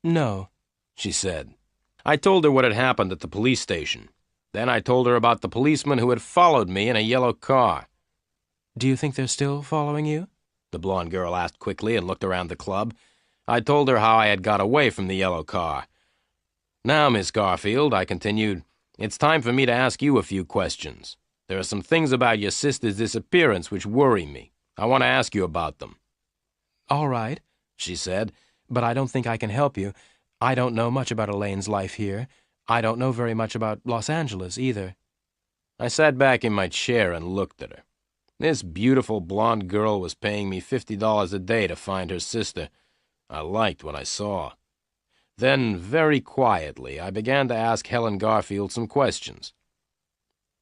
No, she said. I told her what had happened at the police station. Then I told her about the policeman who had followed me in a yellow car. Do you think they're still following you? The blonde girl asked quickly and looked around the club. I told her how I had got away from the yellow car. Now, Miss Garfield, I continued, it's time for me to ask you a few questions. There are some things about your sister's disappearance which worry me. I want to ask you about them. All right, she said, but I don't think I can help you. I don't know much about Elaine's life here. I don't know very much about Los Angeles, either. I sat back in my chair and looked at her. This beautiful blonde girl was paying me $50 a day to find her sister. I liked what I saw. Then, very quietly, I began to ask Helen Garfield some questions.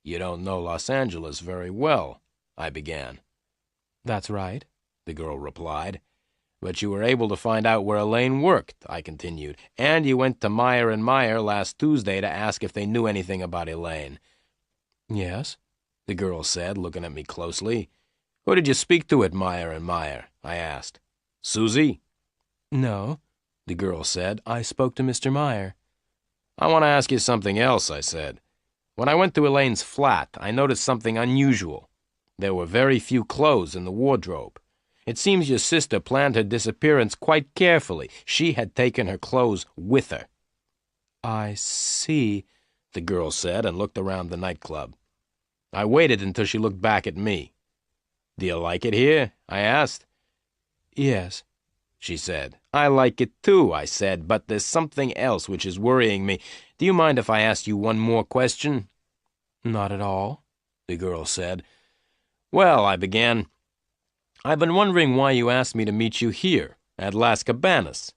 You don't know Los Angeles very well, I began. That's right, the girl replied. But you were able to find out where Elaine worked, I continued, and you went to Meyer & Meyer last Tuesday to ask if they knew anything about Elaine. Yes, the girl said, looking at me closely. Who did you speak to at Meyer & Meyer? I asked. Susie? No, the girl said. I spoke to Mr. Meyer. I want to ask you something else, I said. When I went to Elaine's flat, I noticed something unusual. There were very few clothes in the wardrobe. It seems your sister planned her disappearance quite carefully. She had taken her clothes with her. I see, the girl said, and looked around the nightclub. I waited until she looked back at me. Do you like it here? I asked. Yes, she said. I like it too, I said, but there's something else which is worrying me. Do you mind if I ask you one more question? Not at all, the girl said. Well, I began, I've been wondering why you asked me to meet you here, at Las Cabanas.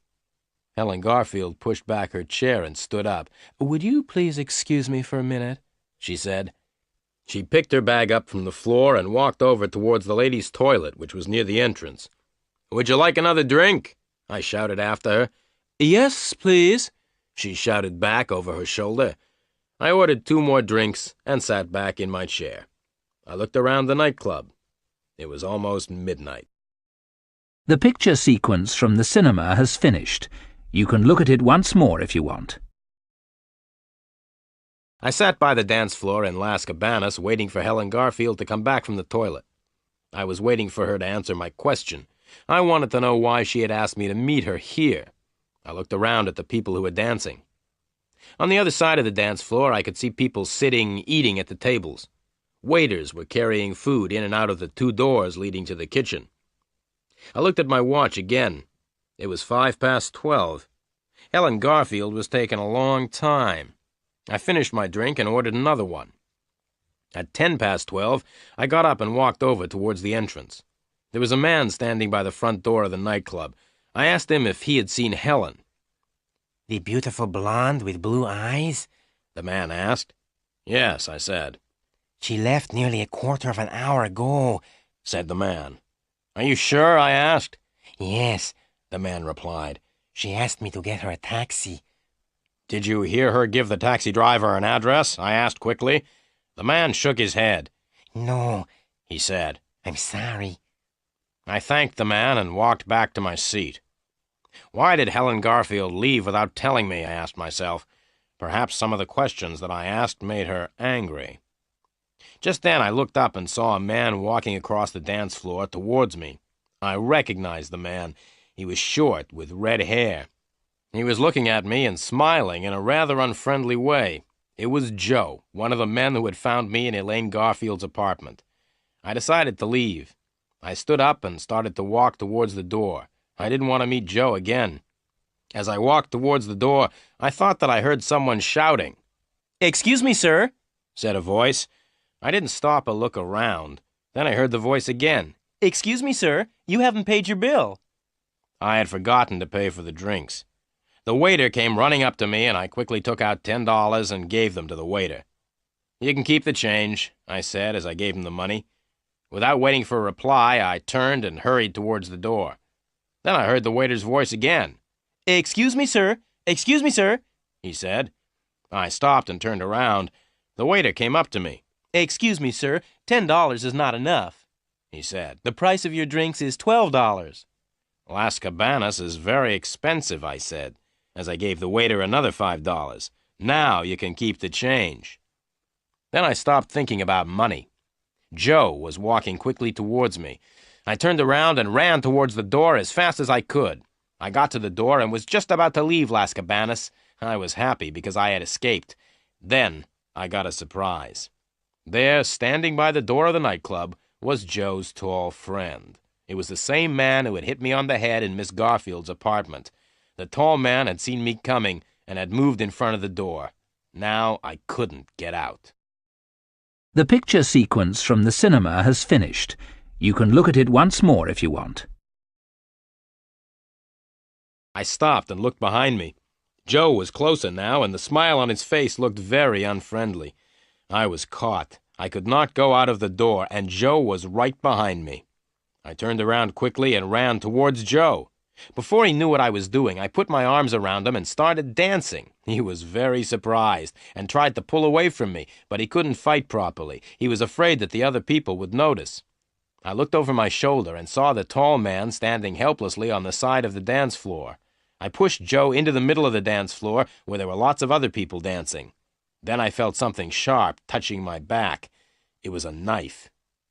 Helen Garfield pushed back her chair and stood up. Would you please excuse me for a minute? She said. She picked her bag up from the floor and walked over towards the ladies' toilet, which was near the entrance. Would you like another drink? I shouted after her. Yes, please, she shouted back over her shoulder. I ordered 2 more drinks and sat back in my chair. I looked around the nightclub. It was almost midnight. The picture sequence from the cinema has finished. You can look at it once more if you want. I sat by the dance floor in Las Cabanas waiting for Helen Garfield to come back from the toilet. I was waiting for her to answer my question. I wanted to know why she had asked me to meet her here. I looked around at the people who were dancing. On the other side of the dance floor, I could see people sitting, eating at the tables. Waiters were carrying food in and out of the 2 doors leading to the kitchen. I looked at my watch again. It was 12:05. Helen Garfield was taking a long time. I finished my drink and ordered another one. At 12:10, I got up and walked over towards the entrance. There was a man standing by the front door of the nightclub. I asked him if he had seen Helen. The beautiful blonde with blue eyes? The man asked. Yes, I said. She left nearly a quarter of an hour ago, said the man. Are you sure? I asked. Yes, the man replied. She asked me to get her a taxi. Did you hear her give the taxi driver an address? I asked quickly. The man shook his head. No, he said. I'm sorry. I thanked the man and walked back to my seat. Why did Helen Garfield leave without telling me? I asked myself. Perhaps some of the questions that I asked made her angry. Just then I looked up and saw a man walking across the dance floor towards me. I recognized the man. He was short, with red hair. He was looking at me and smiling in a rather unfriendly way. It was Joe, one of the men who had found me in Elaine Garfield's apartment. I decided to leave. I stood up and started to walk towards the door. I didn't want to meet Joe again. As I walked towards the door, I thought that I heard someone shouting. "Excuse me, sir," said a voice. I didn't stop or look around. Then I heard the voice again. "Excuse me, sir, you haven't paid your bill." I had forgotten to pay for the drinks. The waiter came running up to me, and I quickly took out $10 and gave them to the waiter. You can keep the change, I said as I gave him the money. Without waiting for a reply, I turned and hurried towards the door. Then I heard the waiter's voice again. "Excuse me, sir, he said. I stopped and turned around. The waiter came up to me. "Excuse me, sir, $10 is not enough," he said. "The price of your drinks is $12. "Las Cabanas is very expensive," I said, as I gave the waiter another $5. "Now you can keep the change." Then I stopped thinking about money. Joe was walking quickly towards me. I turned around and ran towards the door as fast as I could. I got to the door and was just about to leave Las Cabanas. I was happy because I had escaped. Then I got a surprise. There, standing by the door of the nightclub, was Joe's tall friend. It was the same man who had hit me on the head in Miss Garfield's apartment. The tall man had seen me coming and had moved in front of the door. Now I couldn't get out. The picture sequence from the cinema has finished. You can look at it once more if you want. I stopped and looked behind me. Joe was closer now, and the smile on his face looked very unfriendly. I was caught. I could not go out of the door, and Joe was right behind me. I turned around quickly and ran towards Joe. Before he knew what I was doing, I put my arms around him and started dancing. He was very surprised and tried to pull away from me, but he couldn't fight properly. He was afraid that the other people would notice. I looked over my shoulder and saw the tall man standing helplessly on the side of the dance floor. I pushed Joe into the middle of the dance floor where there were lots of other people dancing. Then I felt something sharp touching my back. It was a knife.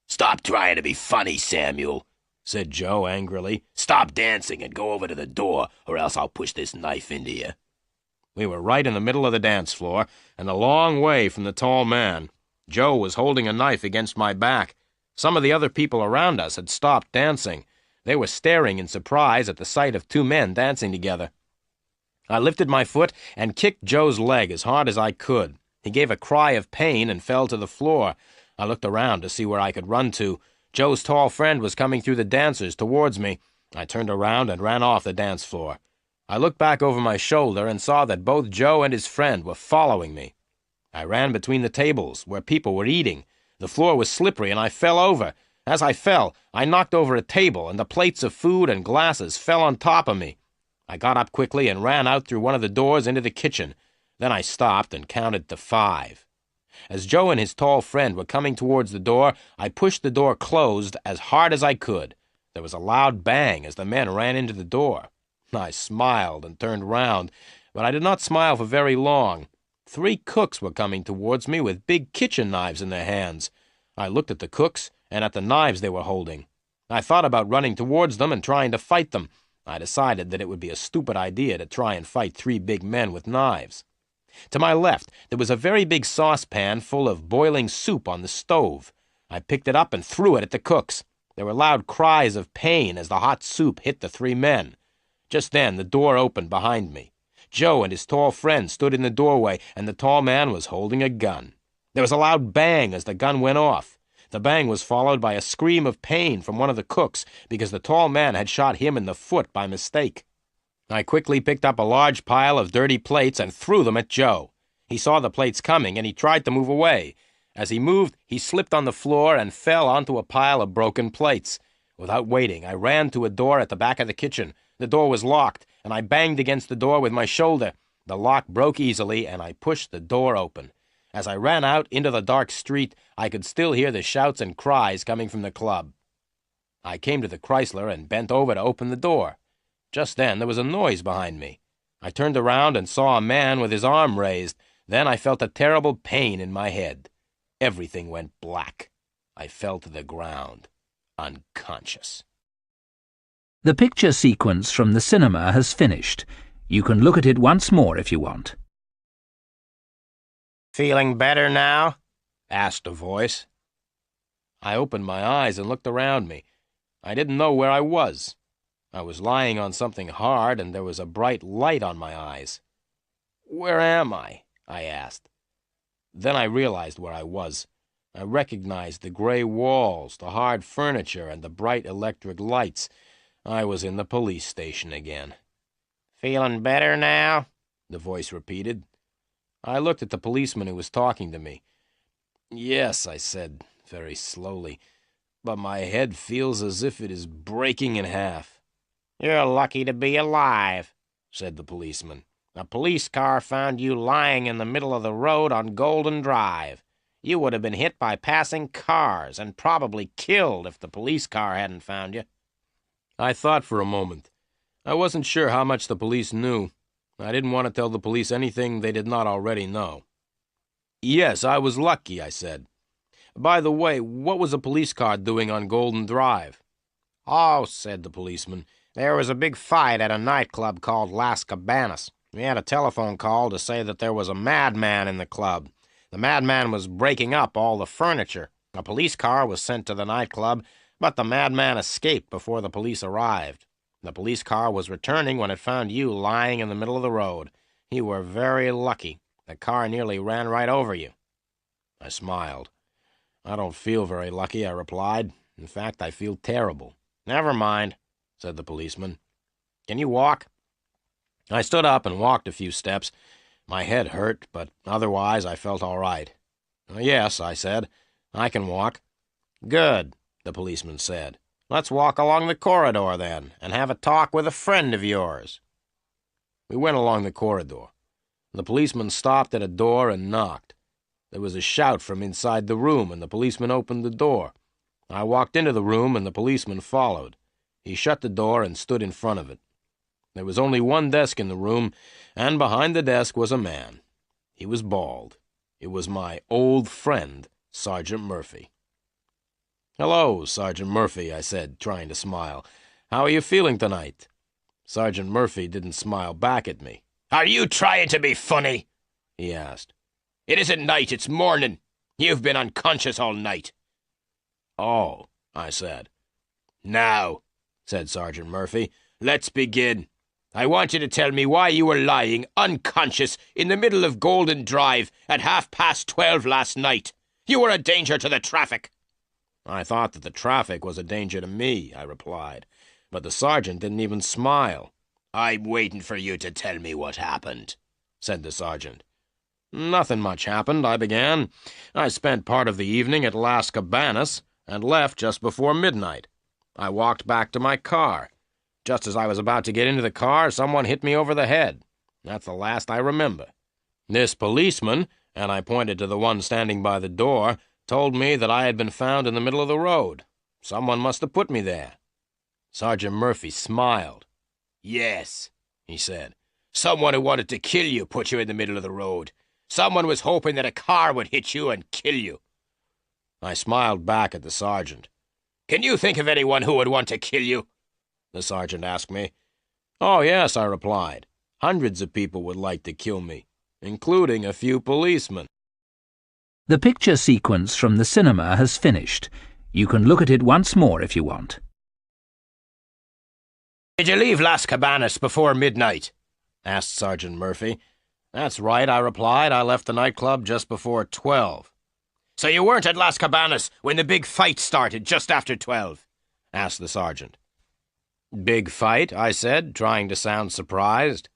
"Stop trying to be funny, Samuel," said Joe angrily. "Stop dancing and go over to the door, or else I'll push this knife into you." We were right in the middle of the dance floor, and a long way from the tall man. Joe was holding a knife against my back. Some of the other people around us had stopped dancing. They were staring in surprise at the sight of two men dancing together. I lifted my foot and kicked Joe's leg as hard as I could. He gave a cry of pain and fell to the floor. I looked around to see where I could run to. Joe's tall friend was coming through the dancers towards me. I turned around and ran off the dance floor. I looked back over my shoulder and saw that both Joe and his friend were following me. I ran between the tables where people were eating. The floor was slippery and I fell over. As I fell, I knocked over a table and the plates of food and glasses fell on top of me. I got up quickly and ran out through one of the doors into the kitchen. Then I stopped and counted to 5. As Joe and his tall friend were coming towards the door, I pushed the door closed as hard as I could. There was a loud bang as the men ran into the door. I smiled and turned round, but I did not smile for very long. 3 cooks were coming towards me with big kitchen knives in their hands. I looked at the cooks and at the knives they were holding. I thought about running towards them and trying to fight them. I decided that it would be a stupid idea to try and fight 3 big men with knives. To my left, there was a very big saucepan full of boiling soup on the stove. I picked it up and threw it at the cooks. There were loud cries of pain as the hot soup hit the 3 men. Just then, the door opened behind me. Joe and his tall friend stood in the doorway, and the tall man was holding a gun. There was a loud bang as the gun went off. The bang was followed by a scream of pain from one of the cooks because the tall man had shot him in the foot by mistake. I quickly picked up a large pile of dirty plates and threw them at Joe. He saw the plates coming, and he tried to move away. As he moved, he slipped on the floor and fell onto a pile of broken plates. Without waiting, I ran to a door at the back of the kitchen. The door was locked, and I banged against the door with my shoulder. The lock broke easily, and I pushed the door open. As I ran out into the dark street, I could still hear the shouts and cries coming from the club. I came to the Chrysler and bent over to open the door. Just then, there was a noise behind me. I turned around and saw a man with his arm raised. Then I felt a terrible pain in my head. Everything went black. I fell to the ground, unconscious. The picture sequence from the cinema has finished. You can look at it once more if you want. "Feeling better now?" asked a voice. I opened my eyes and looked around me. I didn't know where I was. I was lying on something hard, and there was a bright light on my eyes. "Where am I?" I asked. Then I realized where I was. I recognized the gray walls, the hard furniture, and the bright electric lights. I was in the police station again. "Feeling better now?" the voice repeated. I looked at the policeman who was talking to me. "Yes," I said, very slowly, "but my head feels as if it is breaking in half." "You're lucky to be alive," said the policeman. A police car found you lying in the middle of the road on Golden Drive. You would have been hit by passing cars and probably killed if the police car hadn't found you." I thought for a moment. I wasn't sure how much the police knew. I didn't want to tell the police anything they did not already know. "Yes, I was lucky," I said. "By the way, what was a police car doing on Golden Drive?" "Oh," said the policeman, "there was a big fight at a nightclub called Las Cabanas. We had a telephone call to say that there was a madman in the club. The madman was breaking up all the furniture. A police car was sent to the nightclub, but the madman escaped before the police arrived. The police car was returning when it found you lying in the middle of the road. You were very lucky. The car nearly ran right over you." I smiled. "I don't feel very lucky," I replied. "In fact, I feel terrible." "Never mind," said the policeman. "Can you walk?" I stood up and walked a few steps. My head hurt, but otherwise I felt all right. "Yes," I said, "I can walk." "Good," the policeman said. "Let's walk along the corridor, then, and have a talk with a friend of yours." We went along the corridor. The policeman stopped at a door and knocked. There was a shout from inside the room, and the policeman opened the door. I walked into the room, and the policeman followed. He shut the door and stood in front of it. There was only one desk in the room, and behind the desk was a man. He was bald. It was my old friend, Sergeant Murphy. "Hello, Sergeant Murphy," I said, trying to smile. "How are you feeling tonight?" Sergeant Murphy didn't smile back at me. "Are you trying to be funny?" he asked. "It isn't night, it's morning. You've been unconscious all night." "Oh," I said. "Now," said Sergeant Murphy, "let's begin. I want you to tell me why you were lying unconscious in the middle of Golden Drive at 12:30 last night. You were a danger to the traffic." "I thought that the traffic was a danger to me," I replied, but the sergeant didn't even smile. "I'm waiting for you to tell me what happened," said the sergeant. "Nothing much happened," I began. "I spent part of the evening at Las Cabanas and left just before midnight. I walked back to my car. Just as I was about to get into the car, someone hit me over the head. That's the last I remember. This policeman," and I pointed to the one standing by the door, "told me that I had been found in the middle of the road. Someone must have put me there." Sergeant Murphy smiled. "Yes," he said. "Someone who wanted to kill you put you in the middle of the road. Someone was hoping that a car would hit you and kill you." I smiled back at the sergeant. "Can you think of anyone who would want to kill you?" the sergeant asked me. "Oh, yes," I replied. "Hundreds of people would like to kill me, including a few policemen." The picture sequence from the cinema has finished. You can look at it once more if you want. "Did you leave Las Cabanas before midnight?" asked Sergeant Murphy. "That's right," I replied. "I left the nightclub just before 12. "So you weren't at Las Cabanas when the big fight started just after 12? asked the sergeant. "Big fight?" I said, trying to sound surprised.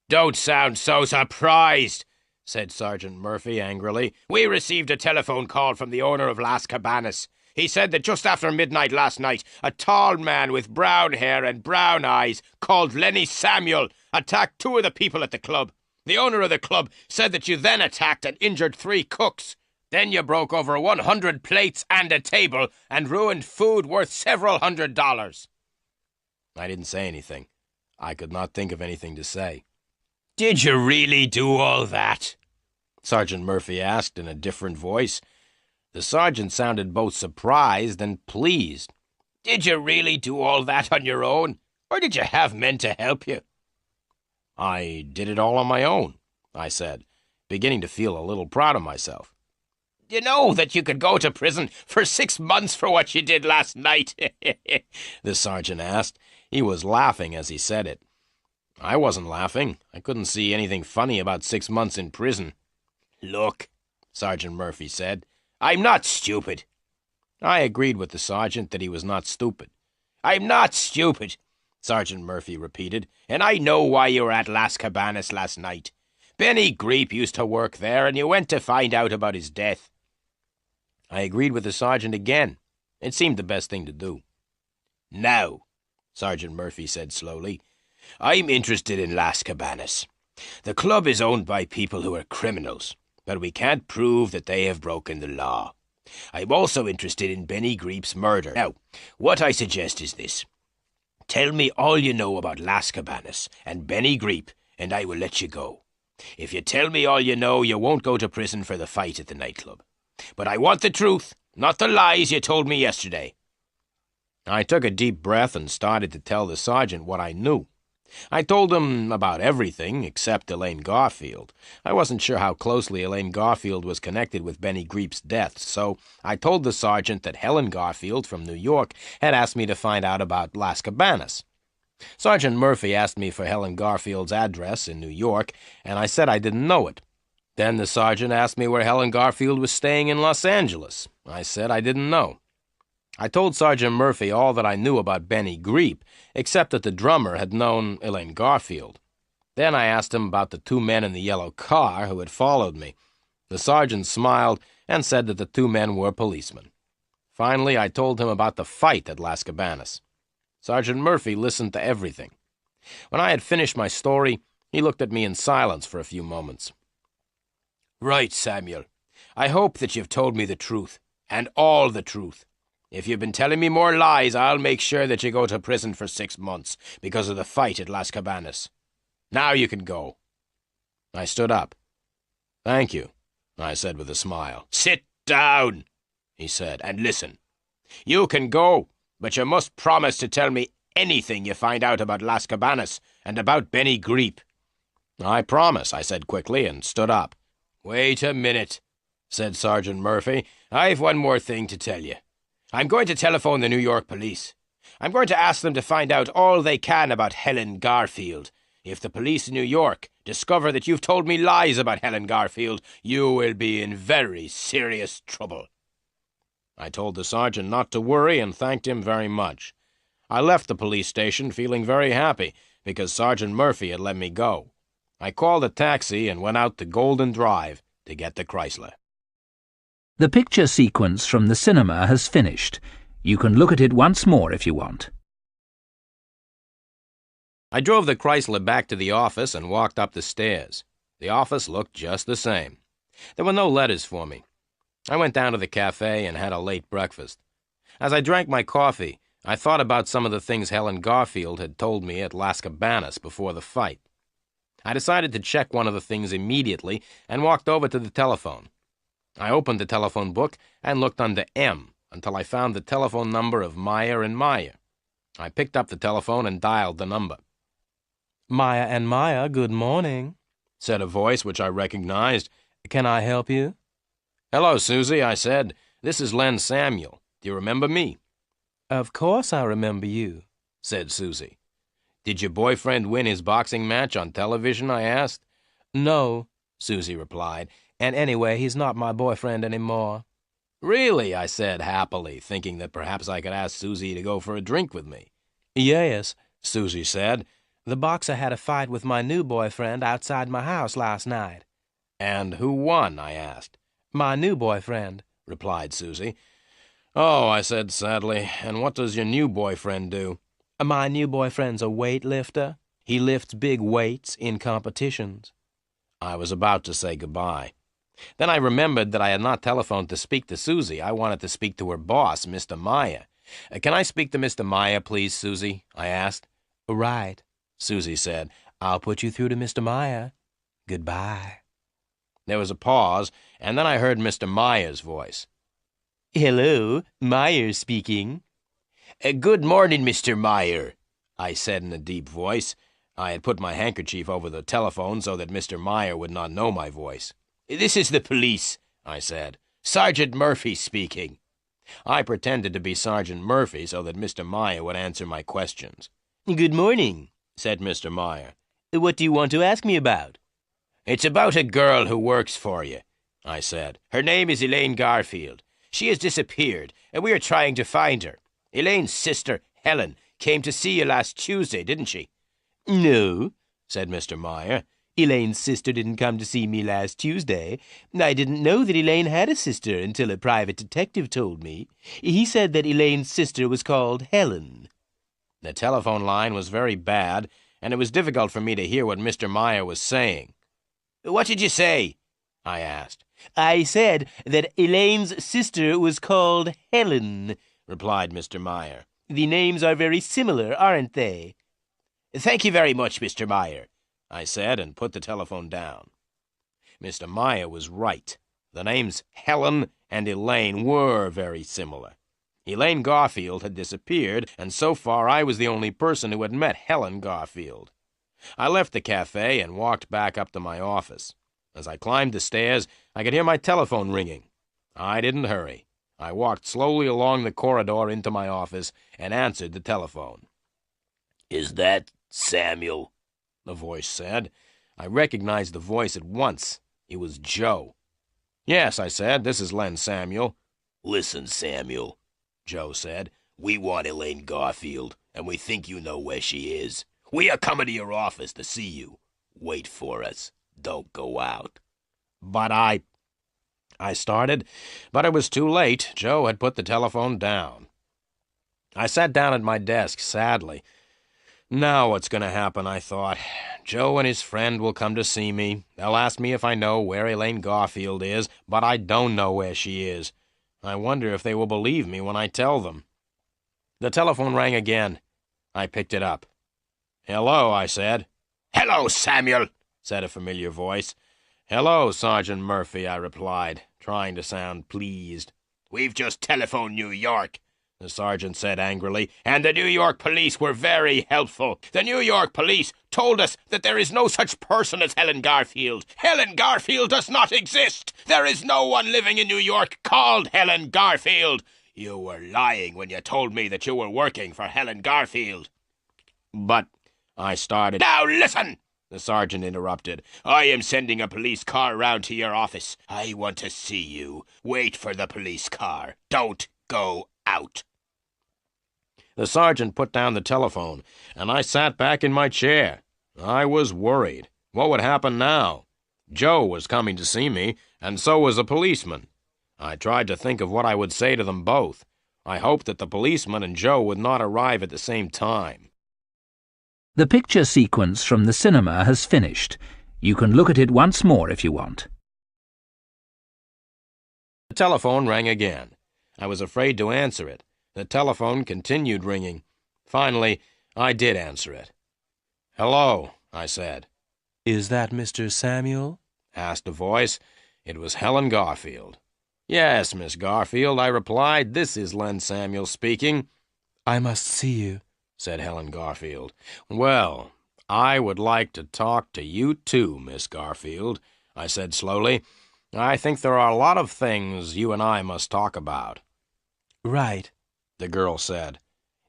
"Don't sound so surprised," said Sergeant Murphy angrily. "We received a telephone call from the owner of Las Cabanas. He said that just after midnight last night, a tall man with brown hair and brown eyes called Lenny Samuel attacked 2 of the people at the club. The owner of the club said that you then attacked and injured 3 cooks. Then you broke over 100 plates and a table and ruined food worth several $100s. I didn't say anything. I could not think of anything to say. "Did you really do all that?" Sergeant Murphy asked in a different voice. The sergeant sounded both surprised and pleased. "Did you really do all that on your own, or did you have men to help you?" "I did it all on my own," I said, beginning to feel a little proud of myself. "You know that you could go to prison for 6 months for what you did last night?" the sergeant asked. He was laughing as he said it. I wasn't laughing. I couldn't see anything funny about 6 months in prison. "Look," Sergeant Murphy said, "I'm not stupid." I agreed with the sergeant that he was not stupid. "I'm not stupid," Sergeant Murphy repeated, "and I know why you were at Las Cabanas last night. Benny Greep used to work there, and you went to find out about his death." I agreed with the sergeant again. It seemed the best thing to do. "Now," Sergeant Murphy said slowly, "I'm interested in Las Cabanas. The club is owned by people who are criminals, but we can't prove that they have broken the law. I'm also interested in Benny Greep's murder. Now, what I suggest is this. Tell me all you know about Las Cabanas and Benny Greep, and I will let you go. If you tell me all you know, you won't go to prison for the fight at the nightclub. But I want the truth, not the lies you told me yesterday. I took a deep breath and started to tell the sergeant what I knew. I told him about everything except Elaine Garfield. I wasn't sure how closely Elaine Garfield was connected with Benny Greep's death, so I told the sergeant that Helen Garfield from New York had asked me to find out about Las Cabanas. Sergeant Murphy asked me for Helen Garfield's address in New York, and I said I didn't know it. Then the sergeant asked me where Helen Garfield was staying in Los Angeles. I said I didn't know. I told Sergeant Murphy all that I knew about Benny Greep, except that the drummer had known Elaine Garfield. Then I asked him about the two men in the yellow car who had followed me. The sergeant smiled and said that the two men were policemen. Finally, I told him about the fight at Las Cabanas. Sergeant Murphy listened to everything. When I had finished my story, he looked at me in silence for a few moments. "Right, Samuel. I hope that you've told me the truth, and all the truth. If you've been telling me more lies, I'll make sure that you go to prison for 6 months because of the fight at Las Cabanas. Now you can go." I stood up. "Thank you," I said with a smile. "Sit down," he said, "and listen. You can go, but you must promise to tell me anything you find out about Las Cabanas and about Benny Greep." "I promise," I said quickly, and stood up. "Wait a minute," said Sergeant Murphy. "I've one more thing to tell you. I'm going to telephone the New York police. I'm going to ask them to find out all they can about Helen Garfield. If the police in New York discover that you've told me lies about Helen Garfield, you will be in very serious trouble." I told the sergeant not to worry and thanked him very much. I left the police station feeling very happy because Sergeant Murphy had let me go. I called a taxi and went out to Golden Drive to get the Chrysler. The picture sequence from the cinema has finished. You can look at it once more if you want. I drove the Chrysler back to the office and walked up the stairs. The office looked just the same. There were no letters for me. I went down to the cafe and had a late breakfast. As I drank my coffee, I thought about some of the things Helen Garfield had told me at Las Cabanas before the fight. I decided to check one of the things immediately and walked over to the telephone. I opened the telephone book and looked under M until I found the telephone number of Meyer and Meyer. I picked up the telephone and dialed the number. Meyer and Meyer, good morning, said a voice which I recognized. "Can I help you?" "Hello, Susie," I said. "This is Len Samuel. Do you remember me?" "Of course I remember you," said Susie. "Did your boyfriend win his boxing match on television?" I asked. "No," Susie replied, "and anyway, he's not my boyfriend anymore." "Really?" I said happily, thinking that perhaps I could ask Susie to go for a drink with me. "Yes," Susie said. "The boxer had a fight with my new boyfriend outside my house last night." "And who won?" I asked. "My new boyfriend," replied Susie. "Oh," I said sadly, "and what does your new boyfriend do?" "My new boyfriend's a weightlifter. He lifts big weights in competitions." I was about to say goodbye. Then I remembered that I had not telephoned to speak to Susie. I wanted to speak to her boss, Mr. Meyer. "Can I speak to Mr. Meyer, please, Susie?" I asked. "Right," Susie said. "I'll put you through to Mr. Meyer. Goodbye." There was a pause, and then I heard Mr. Meyer's voice. "Hello, Meyer speaking." "Good morning, Mr. Meyer," I said in a deep voice. I had put my handkerchief over the telephone so that Mr. Meyer would not know my voice. "This is the police," I said. "Sergeant Murphy speaking." I pretended to be Sergeant Murphy so that Mr. Meyer would answer my questions. "Good morning," said Mr. Meyer. "What do you want to ask me about?" "It's about a girl who works for you," I said. "Her name is Elaine Garfield. She has disappeared, and we are trying to find her. Elaine's sister, Helen, came to see you last Tuesday, didn't she?" "No," said Mr. Meyer. "Elaine's sister didn't come to see me last Tuesday. I didn't know that Elaine had a sister until a private detective told me. He said that Elaine's sister was called Helen." The telephone line was very bad, and it was difficult for me to hear what Mr. Meyer was saying. "What did you say?" I asked. "I said that Elaine's sister was called Helen," replied Mr. Meyer. "The names are very similar, aren't they?" "Thank you very much, Mr. Meyer," I said, and put the telephone down. Mr. Meyer was right. The names Helen and Elaine were very similar. Elaine Garfield had disappeared, and so far I was the only person who had met Helen Garfield. I left the cafe and walked back up to my office. As I climbed the stairs, I could hear my telephone ringing. I didn't hurry. I walked slowly along the corridor into my office and answered the telephone. "Is that Samuel?" the voice said. I recognized the voice at once. It was Joe. "Yes," I said, "this is Len Samuel." "Listen, Samuel," Joe said. "We want Elaine Garfield, and we think you know where she is. We are coming to your office to see you. Wait for us. Don't go out." "But I started, but it was too late. Joe had put the telephone down. I sat down at my desk sadly. Now what's going to happen, I thought. Joe and his friend will come to see me. They'll ask me if I know where Elaine Garfield is, but I don't know where she is. I wonder if they will believe me when I tell them. The telephone rang again. I picked it up. "Hello," I said. "Hello, Samuel," said a familiar voice. "Hello, Sergeant Murphy," I replied, trying to sound pleased. "We've just telephoned New York," the sergeant said angrily, "and the New York police were very helpful. The New York police told us that there is no such person as Helen Garfield. Helen Garfield does not exist. There is no one living in New York called Helen Garfield. You were lying when you told me that you were working for Helen Garfield." "But," I started. "Now listen!" the sergeant interrupted. "I am sending a police car round to your office. I want to see you. Wait for the police car. Don't go out." The sergeant put down the telephone, and I sat back in my chair. I was worried. What would happen now? Joe was coming to see me, and so was a policeman. I tried to think of what I would say to them both. I hoped that the policeman and Joe would not arrive at the same time. The picture sequence from the cinema has finished. You can look at it once more if you want. The telephone rang again. I was afraid to answer it. The telephone continued ringing. Finally, I did answer it. "Hello," I said. "Is that Mr. Samuel?" asked a voice. It was Helen Garfield. "Yes, Miss Garfield," I replied. "This is Len Samuel speaking." "I must see you," said Helen Garfield. "Well, I would like to talk to you too, Miss Garfield," I said slowly. "I think there are a lot of things you and I must talk about." "Right," the girl said.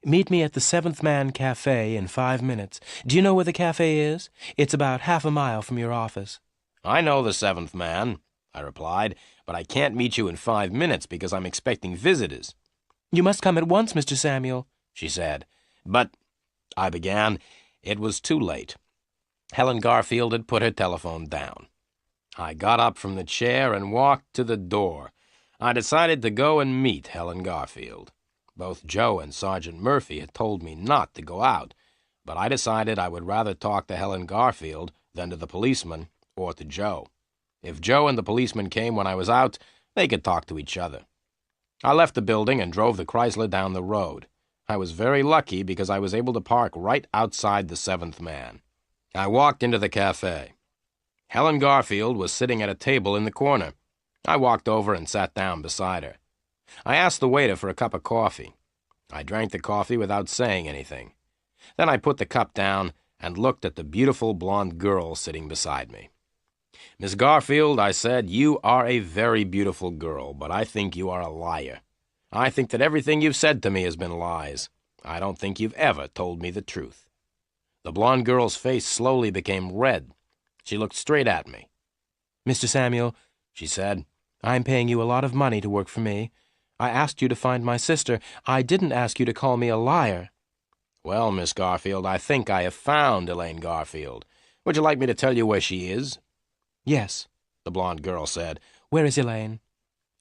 "Meet me at the Seventh Man Cafe in 5 minutes. Do you know where the cafe is? It's about half a mile from your office." "I know the Seventh Man," I replied, "but I can't meet you in 5 minutes because I'm expecting visitors." "You must come at once, Mr. Samuel," she said. "But," I began. It was too late. Helen Garfield had put her telephone down. I got up from the chair and walked to the door. I decided to go and meet Helen Garfield. Both Joe and Sergeant Murphy had told me not to go out, but I decided I would rather talk to Helen Garfield than to the policeman or to Joe. If Joe and the policeman came when I was out, they could talk to each other. I left the building and drove the Chrysler down the road. I was very lucky because I was able to park right outside the Seventh Man. I walked into the cafe. Helen Garfield was sitting at a table in the corner. I walked over and sat down beside her. I asked the waiter for a cup of coffee. I drank the coffee without saying anything. Then I put the cup down and looked at the beautiful blonde girl sitting beside me. "Miss Garfield," I said, "you are a very beautiful girl, but I think you are a liar. I think that everything you've said to me has been lies. I don't think you've ever told me the truth." The blonde girl's face slowly became red. She looked straight at me. "Mr. Samuel," she said, "I'm paying you a lot of money to work for me. I asked you to find my sister. I didn't ask you to call me a liar." "Well, Miss Garfield, I think I have found Elaine Garfield. Would you like me to tell you where she is?" "Yes," the blonde girl said. "Where is Elaine?"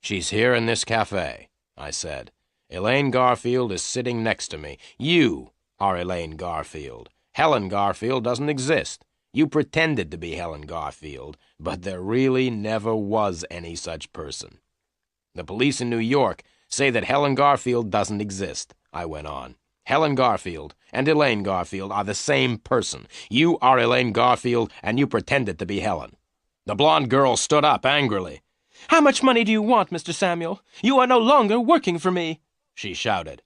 "She's here in this cafe," I said. "Elaine Garfield is sitting next to me. You are Elaine Garfield. Helen Garfield doesn't exist. You pretended to be Helen Garfield, but there really never was any such person. The police in New York say that Helen Garfield doesn't exist, I went on. Helen Garfield and Elaine Garfield are the same person. You are Elaine Garfield, and you pretended to be Helen. The blonde girl stood up angrily. "How much money do you want, Mr. Samuel? You are no longer working for me," she shouted.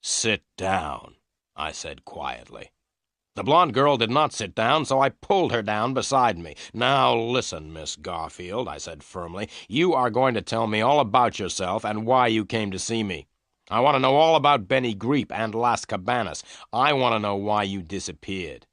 "Sit down," I said quietly. The blonde girl did not sit down, so I pulled her down beside me. "Now listen, Miss Garfield," I said firmly. "You are going to tell me all about yourself and why you came to see me. I want to know all about Benny Greep and Las Cabanas. I want to know why you disappeared."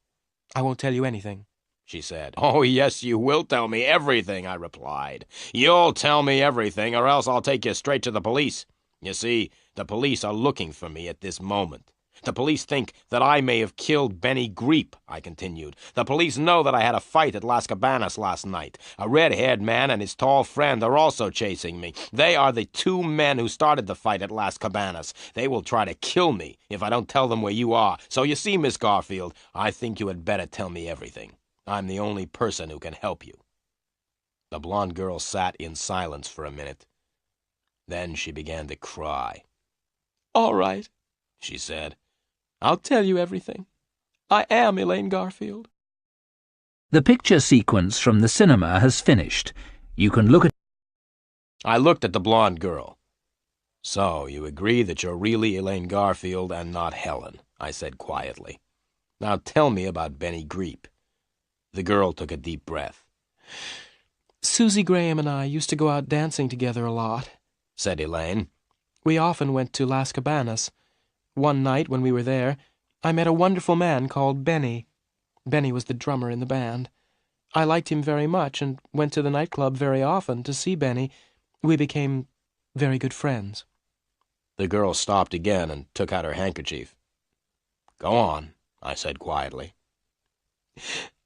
"I won't tell you anything," she said. "Oh, yes, you will tell me everything," I replied. "You'll tell me everything, or else I'll take you straight to the police. You see, the police are looking for me at this moment. The police think that I may have killed Benny Greep," I continued. "The police know that I had a fight at Las Cabanas last night. A red-haired man and his tall friend are also chasing me. They are the two men who started the fight at Las Cabanas. They will try to kill me if I don't tell them where you are. So you see, Miss Garfield, I think you had better tell me everything. I'm the only person who can help you." The blonde girl sat in silence for a minute. Then she began to cry. "All right," she said. "I'll tell you everything. I am Elaine Garfield." The picture sequence from the cinema has finished. You can look at... I looked at the blonde girl. "So, you agree that you're really Elaine Garfield and not Helen," I said quietly. "Now tell me about Benny Greep." The girl took a deep breath. "Susie Graham and I used to go out dancing together a lot," said Elaine. "We often went to Las Cabanas. One night when we were there, I met a wonderful man called Benny. Benny was the drummer in the band. I liked him very much and went to the nightclub very often to see Benny. We became very good friends." The girl stopped again and took out her handkerchief. "Go on," I said quietly.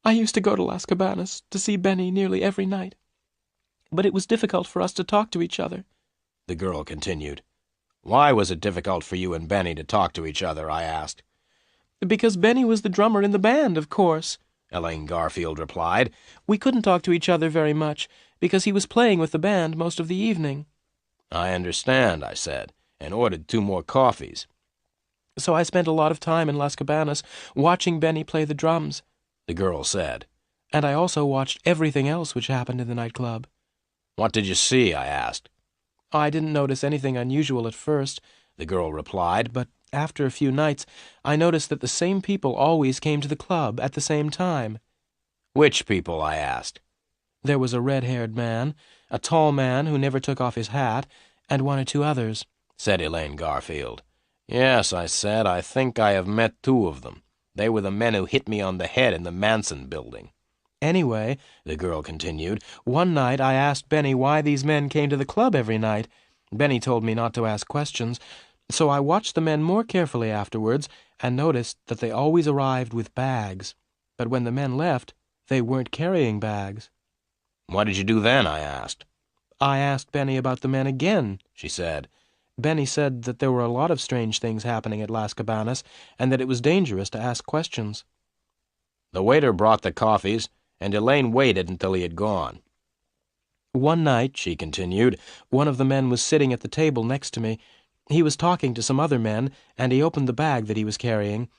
"I used to go to Las Cabanas to see Benny nearly every night. But it was difficult for us to talk to each other," the girl continued. "Why was it difficult for you and Benny to talk to each other?" I asked. "Because Benny was the drummer in the band, of course," Elaine Garfield replied. "We couldn't talk to each other very much, because he was playing with the band most of the evening." "I understand," I said, and ordered 2 more coffees. "So I spent a lot of time in Las Cabanas watching Benny play the drums," the girl said. "and I also watched everything else which happened in the nightclub." "What did you see?" I asked. "I didn't notice anything unusual at first," the girl replied, "but after a few nights I noticed that the same people always came to the club at the same time." "Which people?" I asked. "There was a red-haired man, a tall man who never took off his hat, and 1 or 2 others," said Elaine Garfield. "Yes," I said, "I think I have met 2 of them. They were the men who hit me on the head in the Manson building." "Anyway," the girl continued, "one night I asked Benny why these men came to the club every night. Benny told me not to ask questions, so I watched the men more carefully afterwards and noticed that they always arrived with bags. But when the men left, they weren't carrying bags." "What did you do then?" I asked. "I asked Benny about the men again," she said. "Benny said that there were a lot of strange things happening at Las Cabanas and that it was dangerous to ask questions." The waiter brought the coffees, and Elaine waited until he had gone. "One night," she continued, "one of the men was sitting at the table next to me. He was talking to some other men, and he opened the bag that he was carrying.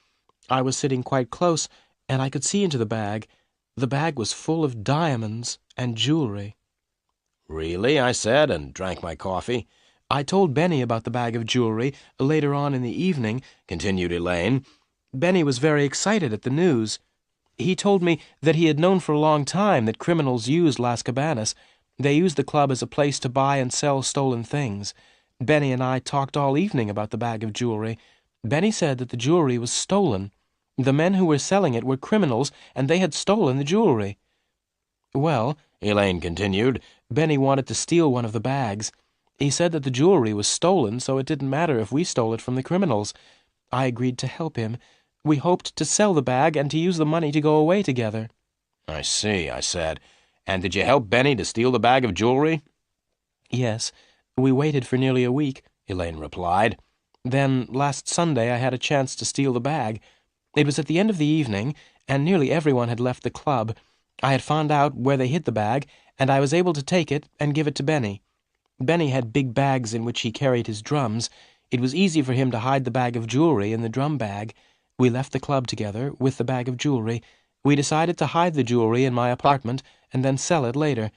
I was sitting quite close, and I could see into the bag. The bag was full of diamonds and jewelry." "Really?" I said, and drank my coffee. "I told Benny about the bag of jewelry later on in the evening," continued Elaine. "Benny was very excited at the news. He told me that he had known for a long time that criminals used Las Cabanas. They used the club as a place to buy and sell stolen things. Benny and I talked all evening about the bag of jewelry. Benny said that the jewelry was stolen. The men who were selling it were criminals, and they had stolen the jewelry. Well," Elaine continued, "Benny wanted to steal one of the bags. He said that the jewelry was stolen, so it didn't matter if we stole it from the criminals. I agreed to help him. We hoped to sell the bag and to use the money to go away together." "I see," I said. "And did you help Benny to steal the bag of jewelry?" "Yes. We waited for nearly a week," Elaine replied. "Then, last Sunday, I had a chance to steal the bag. It was at the end of the evening, and nearly everyone had left the club. I had found out where they hid the bag, and I was able to take it and give it to Benny. Benny had big bags in which he carried his drums. It was easy for him to hide the bag of jewelry in the drum bag. We left the club together, with the bag of jewelry. We decided to hide the jewelry in my apartment and then sell it later.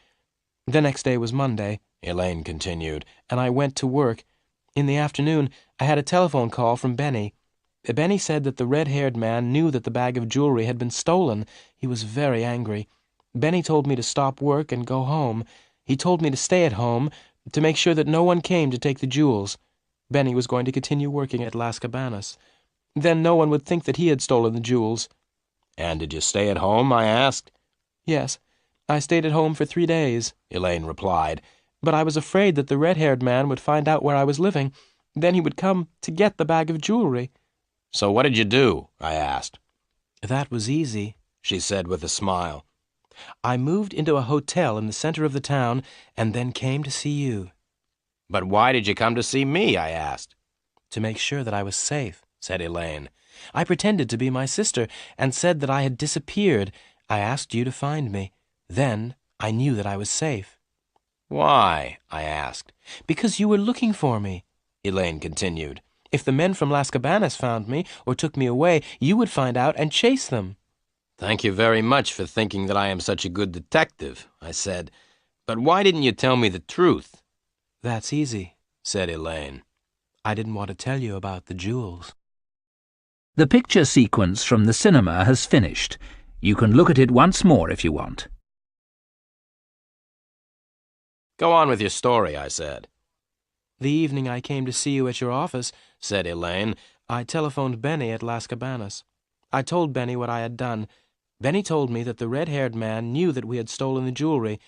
The next day was Monday, Elaine continued, and I went to work. In the afternoon, I had a telephone call from Benny. Benny said that the red-haired man knew that the bag of jewelry had been stolen. He was very angry. Benny told me to stop work and go home. He told me to stay at home, to make sure that no one came to take the jewels. Benny was going to continue working at Las Cabanas. Then no one would think that he had stolen the jewels. "And did you stay at home?" I asked. "Yes, I stayed at home for 3 days," Elaine replied. "But I was afraid that the red-haired man would find out where I was living. Then he would come to get the bag of jewelry." "So what did you do?" I asked. "That was easy," she said with a smile. "I moved into a hotel in the center of the town and then came to see you." "But why did you come to see me?" I asked. "To make sure that I was safe," said Elaine. "I pretended to be my sister and said that I had disappeared. I asked you to find me. Then I knew that I was safe." "Why?" I asked. "Because you were looking for me," Elaine continued. "If the men from Las Cabanas found me or took me away, you would find out and chase them." "Thank you very much for thinking that I am such a good detective," I said. "But why didn't you tell me the truth?" "That's easy," said Elaine. "I didn't want to tell you about the jewels." The picture sequence from the cinema has finished. You can look at it once more if you want. "Go on with your story," I said. "The evening I came to see you at your office," said Elaine, "I telephoned Benny at Las Cabanas. I told Benny what I had done. Benny told me that the red-haired man knew that we had stolen the jewelry.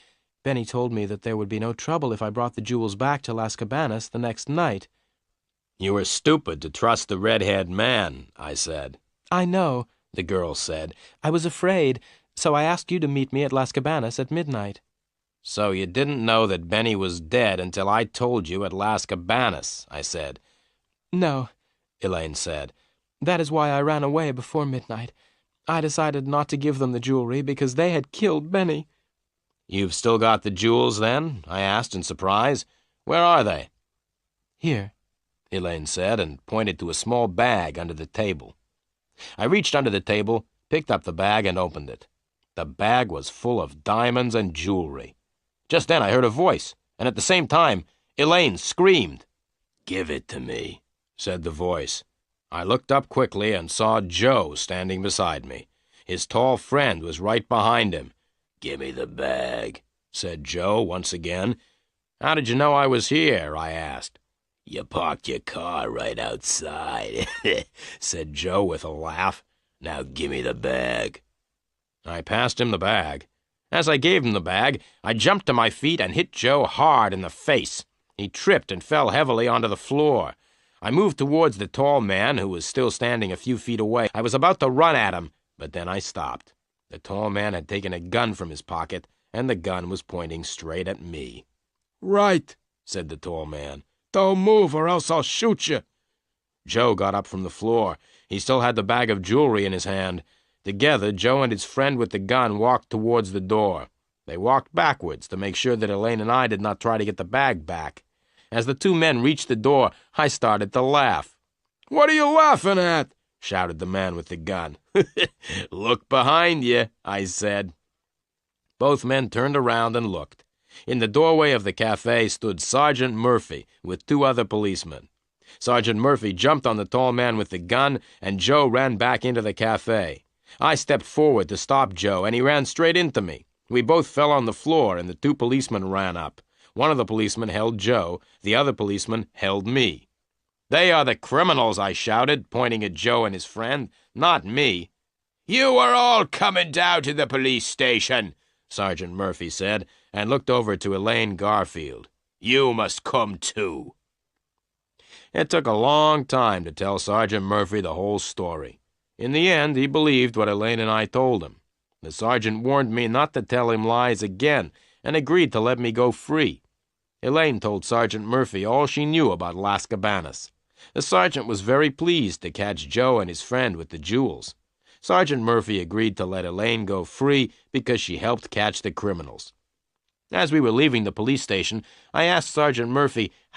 Benny told me that there would be no trouble if I brought the jewels back to Las Cabanas the next night." "You were stupid to trust the red-haired man," I said. "I know," the girl said. "I was afraid, so I asked you to meet me at Las Cabanas at midnight." "So you didn't know that Benny was dead until I told you at Las Cabanas," I said. "No," Elaine said. "That is why I ran away before midnight. I decided not to give them the jewelry because they had killed Benny." "You've still got the jewels, then?" I asked in surprise. "Where are they?" "Here," Elaine said, and pointed to a small bag under the table. I reached under the table, picked up the bag, and opened it. The bag was full of diamonds and jewelry. Just then I heard a voice, and at the same time, Elaine screamed. "Give it to me," said the voice. I looked up quickly and saw Joe standing beside me. His tall friend was right behind him. "Give me the bag," said Joe once again. "How did you know I was here?" I asked. "You parked your car right outside," said Joe with a laugh. "Now give me the bag." I passed him the bag. As I gave him the bag, I jumped to my feet and hit Joe hard in the face. He tripped and fell heavily onto the floor. I moved towards the tall man, who was still standing a few feet away. I was about to run at him, but then I stopped. The tall man had taken a gun from his pocket, and the gun was pointing straight at me. "Right," said the tall man. "Don't move or else I'll shoot you." Joe got up from the floor. He still had the bag of jewelry in his hand. Together, Joe and his friend with the gun walked towards the door. They walked backwards to make sure that Elaine and I did not try to get the bag back. As the two men reached the door, I started to laugh. "What are you laughing at?" shouted the man with the gun. "Look behind you," I said. Both men turned around and looked. In the doorway of the cafe stood Sergeant Murphy with 2 other policemen. Sergeant Murphy jumped on the tall man with the gun, and Joe ran back into the cafe. I stepped forward to stop Joe, and he ran straight into me. We both fell on the floor, and the 2 policemen ran up. One of the policemen held Joe. The other policeman held me. "They are the criminals," I shouted, pointing at Joe and his friend, "not me." "You are all coming down to the police station," Sergeant Murphy said, and looked over to Elaine Garfield. "You must come too." It took a long time to tell Sergeant Murphy the whole story. In the end, he believed what Elaine and I told him. The sergeant warned me not to tell him lies again, and agreed to let me go free. Elaine told Sergeant Murphy all she knew about Las Cabanas. The sergeant was very pleased to catch Joe and his friend with the jewels. Sergeant Murphy agreed to let Elaine go free because she helped catch the criminals. As we were leaving the police station, I asked Sergeant Murphy